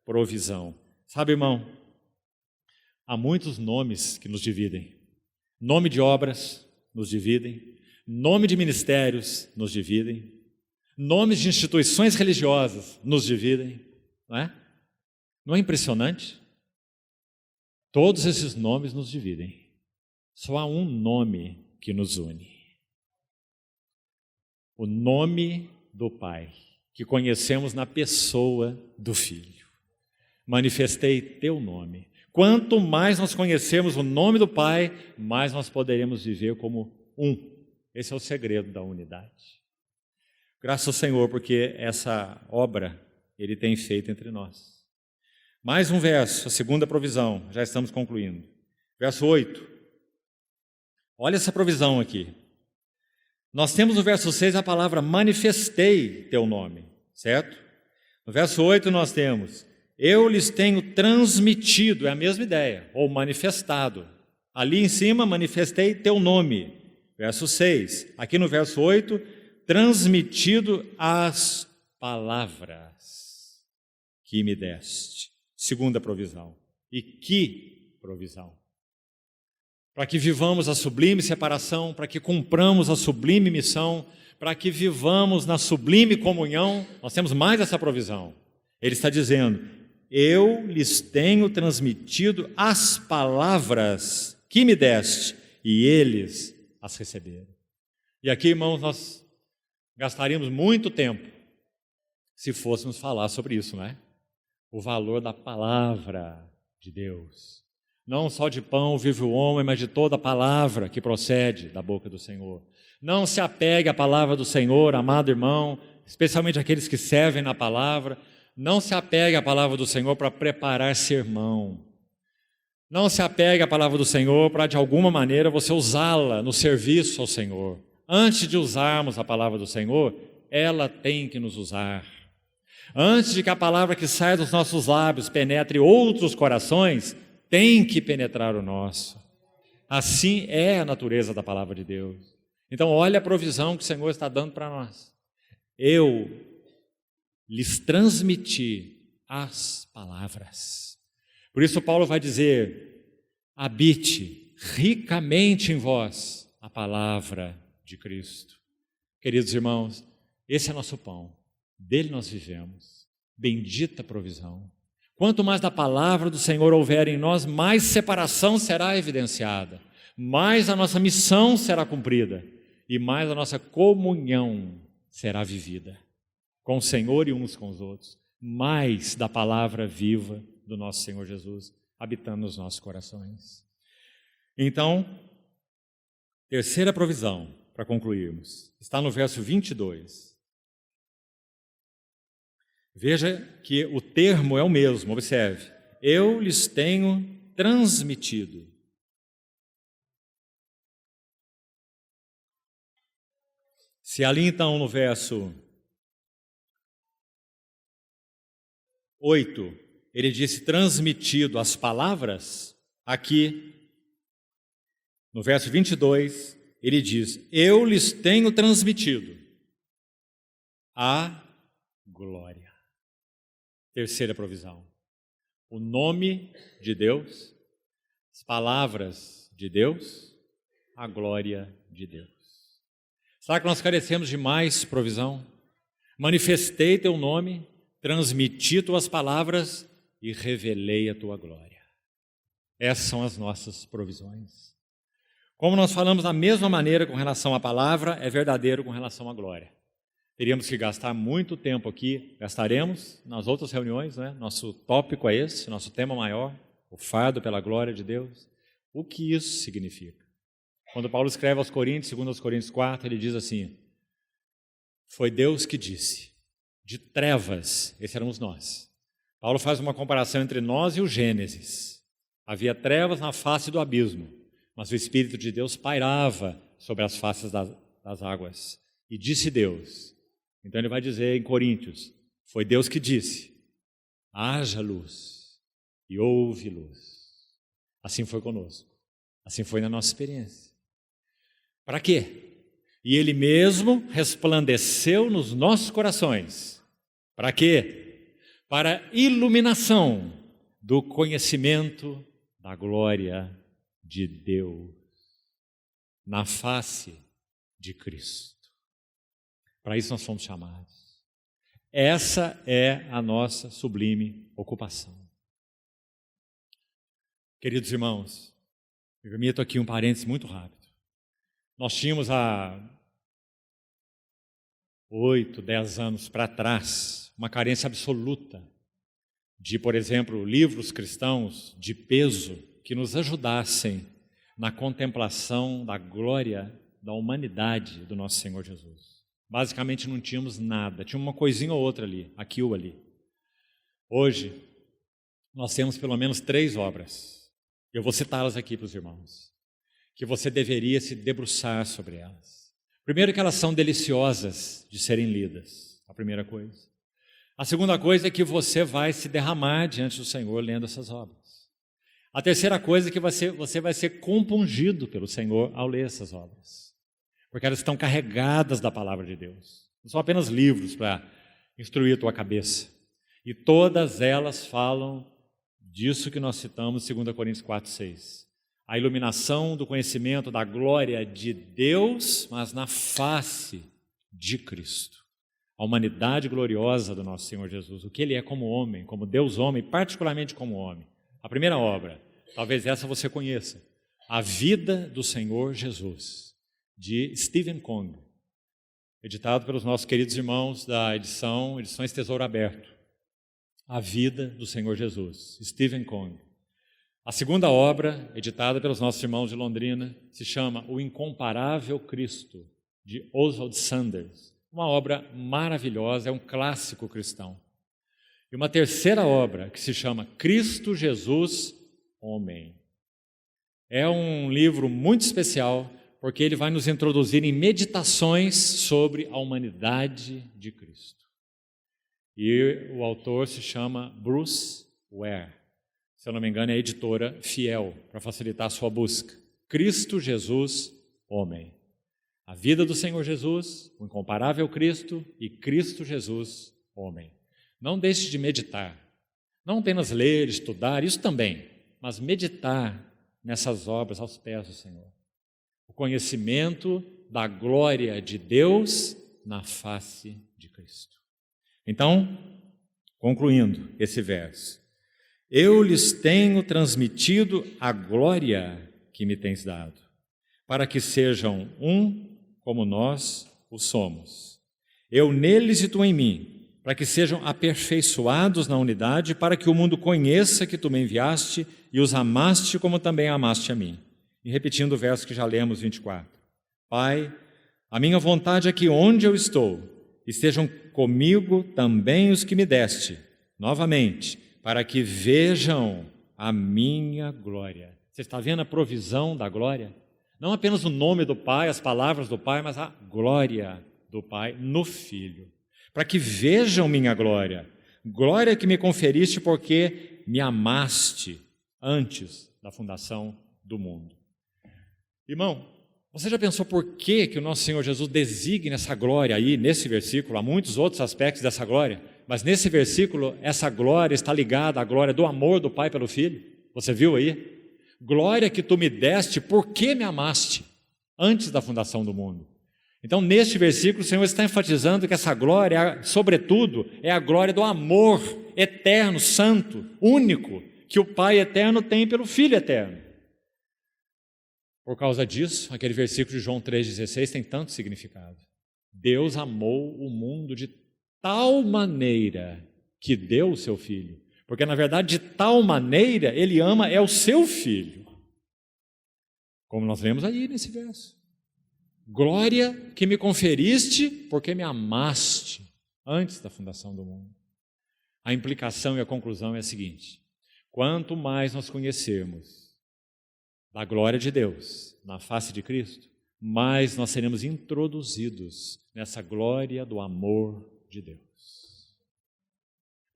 provisão. Sabe, irmão, há muitos nomes que nos dividem. Nome de obras nos dividem, nome de ministérios nos dividem, nomes de instituições religiosas nos dividem, não é? Não é impressionante? Todos esses nomes nos dividem. Só há um nome que nos une. O nome do Pai, que conhecemos na pessoa do Filho. Manifestei teu nome. Quanto mais nós conhecermos o nome do Pai, mais nós poderemos viver como um. Esse é o segredo da unidade. Graças ao Senhor, porque essa obra Ele tem feito entre nós. Mais um verso, a segunda provisão, já estamos concluindo. Verso 8. Olha essa provisão aqui. Nós temos no verso 6 a palavra manifestei teu nome, certo? No verso 8 nós temos, eu lhes tenho transmitido, é a mesma ideia, ou manifestado. Ali em cima, manifestei teu nome. Verso 6. Aqui no verso 8, transmitido as palavras que me deste. Segunda provisão. E que provisão? Para que vivamos a sublime separação, para que cumpramos a sublime missão, para que vivamos na sublime comunhão, nós temos mais essa provisão. Ele está dizendo, eu lhes tenho transmitido as palavras que me deste, e eles as receberam. E aqui, irmãos, nós gastaríamos muito tempo se fôssemos falar sobre isso, não é? O valor da palavra de Deus. Não só de pão vive o homem, mas de toda a palavra que procede da boca do Senhor. Não se apegue à palavra do Senhor, amado irmão, especialmente aqueles que servem na palavra. Não se apegue à palavra do Senhor para preparar sermão. Não se apegue à palavra do Senhor para, de alguma maneira, você usá-la no serviço ao Senhor. Antes de usarmos a palavra do Senhor, ela tem que nos usar. Antes de que a palavra que sai dos nossos lábios penetre outros corações, tem que penetrar o nosso. Assim é a natureza da palavra de Deus. Então, olha a provisão que o Senhor está dando para nós. Eu lhes transmiti as palavras. Por isso Paulo vai dizer, habite ricamente em vós a palavra de Cristo. Queridos irmãos, esse é nosso pão, dele nós vivemos, bendita provisão. Quanto mais da palavra do Senhor houver em nós, mais separação será evidenciada, mais a nossa missão será cumprida e mais a nossa comunhão será vivida com o Senhor e uns com os outros, mais da palavra viva do nosso Senhor Jesus habitando nos nossos corações. Então, terceira provisão, para concluirmos, está no verso 22. Veja que o termo é o mesmo, observe. Eu lhes tenho transmitido. Se ali então no verso 8, ele disse transmitido as palavras, aqui no verso 22, ele diz, eu lhes tenho transmitido a glória. Terceira provisão, o nome de Deus, as palavras de Deus, a glória de Deus. Será que nós carecemos de mais provisão? Manifestei teu nome, transmiti tuas palavras e revelei a tua glória. Essas são as nossas provisões. Como nós falamos da mesma maneira com relação à palavra, é verdadeiro com relação à glória. Teríamos que gastar muito tempo aqui, gastaremos nas outras reuniões, né? Nosso tópico é esse, nosso tema maior, o fardo pela glória de Deus. O que isso significa? Quando Paulo escreve aos Coríntios, segundo aos Coríntios 4, ele diz assim, foi Deus que disse, de trevas, esse éramos nós. Paulo faz uma comparação entre nós e o Gênesis. Havia trevas na face do abismo, mas o Espírito de Deus pairava sobre as faces das águas. E disse Deus, então ele vai dizer em Coríntios, foi Deus que disse, haja luz e houve luz. Assim foi conosco, assim foi na nossa experiência. Para quê? E Ele mesmo resplandeceu nos nossos corações. Para quê? Para iluminação do conhecimento da glória de Deus na face de Cristo. Para isso nós fomos chamados. Essa é a nossa sublime ocupação. Queridos irmãos, me permito aqui um parênteses muito rápido. Nós tínhamos há 8, 10 anos para trás uma carência absoluta de, por exemplo, livros cristãos de peso que nos ajudassem na contemplação da glória da humanidade do nosso Senhor Jesus. Basicamente não tínhamos nada, tinha uma coisinha ou outra ali, aqui ou ali. Hoje, nós temos pelo menos 3 obras. Eu vou citá-las aqui para os irmãos, que você deveria se debruçar sobre elas. Primeiro, que elas são deliciosas de serem lidas, a primeira coisa. A segunda coisa é que você vai se derramar diante do Senhor lendo essas obras. A terceira coisa é que você vai ser compungido pelo Senhor ao ler essas obras, porque elas estão carregadas da palavra de Deus. Não são apenas livros para instruir a tua cabeça. E todas elas falam disso que nós citamos em 2 Coríntios 4:6. A iluminação do conhecimento da glória de Deus, mas na face de Cristo. A humanidade gloriosa do nosso Senhor Jesus, o que Ele é como homem, como Deus homem, particularmente como homem. A primeira obra, talvez essa você conheça, A Vida do Senhor Jesus, de Stephen Cone, editado pelos nossos queridos irmãos da Edições Tesouro Aberto. A Vida do Senhor Jesus, Stephen Cone. A segunda obra, editada pelos nossos irmãos de Londrina, se chama O Incomparável Cristo, de Oswald Sanders. Uma obra maravilhosa, é um clássico cristão. E uma terceira obra, que se chama Cristo Jesus, Homem. É um livro muito especial, porque ele vai nos introduzir em meditações sobre a humanidade de Cristo. E o autor se chama Bruce Ware. Se eu não me engano, é a editora Fiel, para facilitar a sua busca. Cristo Jesus, Homem. A Vida do Senhor Jesus, o Incomparável Cristo e Cristo Jesus, Homem. Não deixe de meditar. Não apenas ler, estudar, isso também, mas meditar nessas obras aos pés do Senhor. O conhecimento da glória de Deus na face de Cristo. Então, concluindo esse verso, eu lhes tenho transmitido a glória que me tens dado, para que sejam um como nós o somos. Eu neles e tu em mim, para que sejam aperfeiçoados na unidade, para que o mundo conheça que tu me enviaste e os amaste como também amaste a mim. E repetindo o verso que já lemos, 24. Pai, a minha vontade é que onde eu estou, estejam comigo também os que me deste, novamente, para que vejam a minha glória. Você está vendo a provisão da glória? Não apenas o nome do Pai, as palavras do Pai, mas a glória do Pai no Filho. Para que vejam minha glória, glória que me conferiste porque me amaste antes da fundação do mundo. Irmão, você já pensou por que o nosso Senhor Jesus designa essa glória aí, nesse versículo? Há muitos outros aspectos dessa glória, mas nesse versículo, essa glória está ligada à glória do amor do Pai pelo Filho. Você viu aí? Glória que tu me deste, porque me amaste antes da fundação do mundo. Então, neste versículo, o Senhor está enfatizando que essa glória, sobretudo, é a glória do amor eterno, santo, único, que o Pai eterno tem pelo Filho eterno. Por causa disso, aquele versículo de João 3,16 tem tanto significado. Deus amou o mundo de tal maneira que deu o seu Filho. Porque, na verdade, de tal maneira, Ele ama é o seu Filho. Como nós lemos aí nesse verso. Glória que me conferiste porque me amaste antes da fundação do mundo. A implicação e a conclusão é a seguinte: quanto mais nós conhecermos da glória de Deus na face de Cristo, mais nós seremos introduzidos nessa glória do amor de Deus.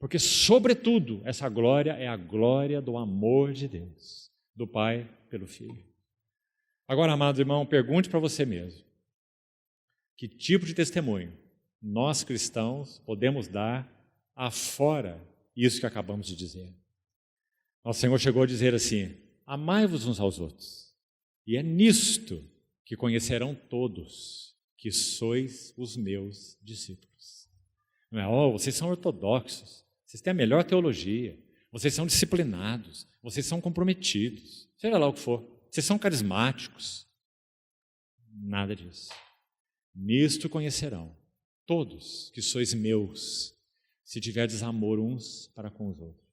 Porque, sobretudo, essa glória é a glória do amor de Deus, do Pai pelo Filho. Agora, amado irmão, pergunte para você mesmo: que tipo de testemunho nós cristãos podemos dar afora isso que acabamos de dizer? Nosso Senhor chegou a dizer assim: amai-vos uns aos outros, e é nisto que conhecerão todos que sois os meus discípulos. Não é, vocês são ortodoxos, vocês têm a melhor teologia, vocês são disciplinados, vocês são comprometidos, seja lá o que for, vocês são carismáticos. Nada disso. Nisto conhecerão todos que sois meus, se tiverdes amor uns para com os outros.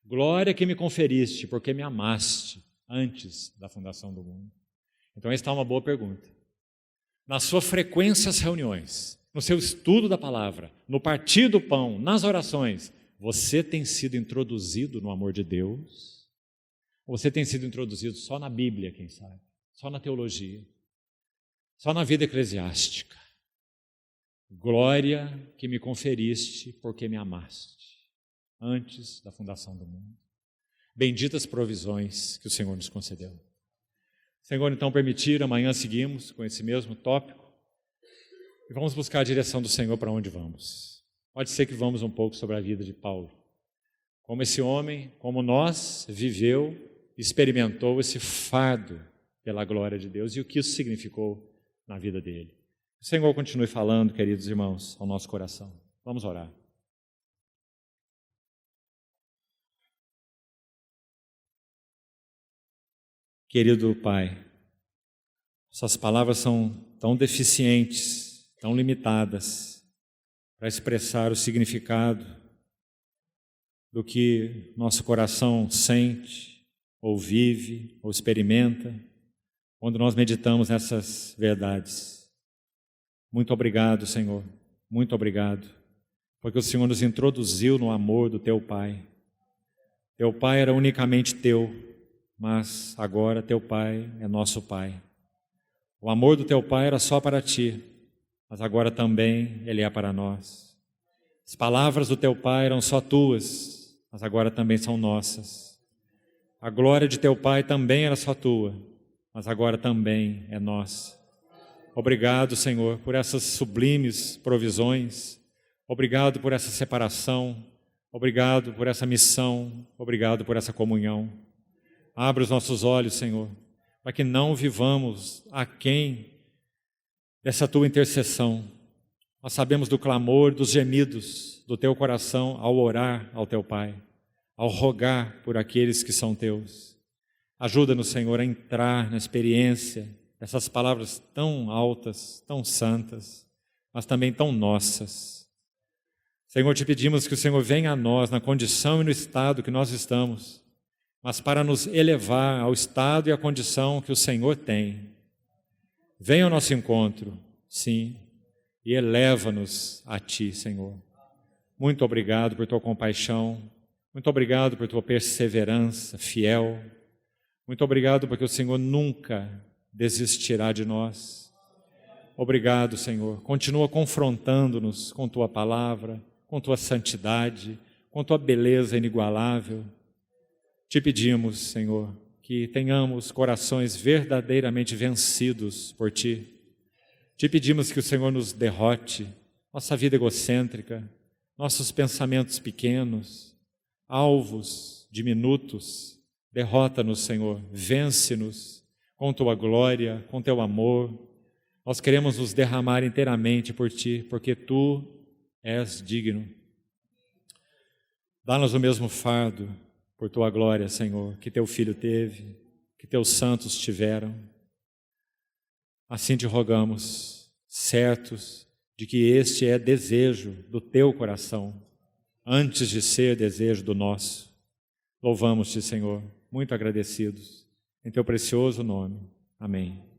Glória que me conferiste, porque me amaste antes da fundação do mundo. Então, esta é uma boa pergunta. na sua frequência às reuniões, no seu estudo da palavra, no partir do pão, nas orações, você tem sido introduzido no amor de Deus? Ou você tem sido introduzido só na Bíblia, quem sabe? Só na teologia? Só na vida eclesiástica? Glória que me conferiste porque me amaste, antes da fundação do mundo. Benditas provisões que o Senhor nos concedeu. Senhor, então permitir, amanhã seguimos com esse mesmo tópico e vamos buscar a direção do Senhor para onde vamos. Pode ser que vamos um pouco sobre a vida de Paulo. Como esse homem, como nós, viveu, experimentou esse fardo pela glória de Deus e o que isso significou na vida dele. O Senhor continue falando, queridos irmãos, ao nosso coração. Vamos orar. Querido Pai, essas palavras são tão deficientes, tão limitadas, para expressar o significado do que nosso coração sente, ou vive, ou experimenta, quando nós meditamos nessas verdades. Muito obrigado, Senhor, muito obrigado, porque o Senhor nos introduziu no amor do Teu Pai. Teu Pai era unicamente Teu, mas agora Teu Pai é nosso Pai. O amor do Teu Pai era só para Ti, mas agora também Ele é para nós. As palavras do Teu Pai eram só Tuas, mas agora também são nossas. A glória de Teu Pai também era só Tua, mas agora também é nossa. Obrigado, Senhor, por essas sublimes provisões. Obrigado por essa separação. Obrigado por essa missão. Obrigado por essa comunhão. Abre os nossos olhos, Senhor, para que não vivamos aquém dessa Tua intercessão. Nós sabemos do clamor, dos gemidos do Teu coração ao orar ao Teu Pai, ao rogar por aqueles que são Teus. Ajuda-nos, Senhor, a entrar na experiência dessas palavras tão altas, tão santas, mas também tão nossas. Senhor, Te pedimos que o Senhor venha a nós na condição e no estado que nós estamos, mas para nos elevar ao estado e à condição que o Senhor tem. Venha ao nosso encontro, sim, e eleva-nos a Ti, Senhor. Muito obrigado por Tua compaixão, muito obrigado por Tua perseverança fiel, muito obrigado porque o Senhor nunca desistirá de nós. Obrigado, Senhor. Continua confrontando-nos com Tua palavra, com Tua santidade, com Tua beleza inigualável. Te pedimos, Senhor, que tenhamos corações verdadeiramente vencidos por Ti. Te pedimos que o Senhor nos derrote nossa vida egocêntrica, nossos pensamentos pequenos, alvos diminutos. Derrota-nos, Senhor, vence-nos com Tua glória, com Teu amor. Nós queremos nos derramar inteiramente por Ti, porque Tu és digno. Dá-nos o mesmo fardo por Tua glória, Senhor, que Teu Filho teve, que Teus santos tiveram. Assim Te rogamos, certos de que este é desejo do Teu coração, antes de ser desejo do nosso. Louvamos-Te, Senhor, muito agradecidos, em Teu precioso nome. Amém.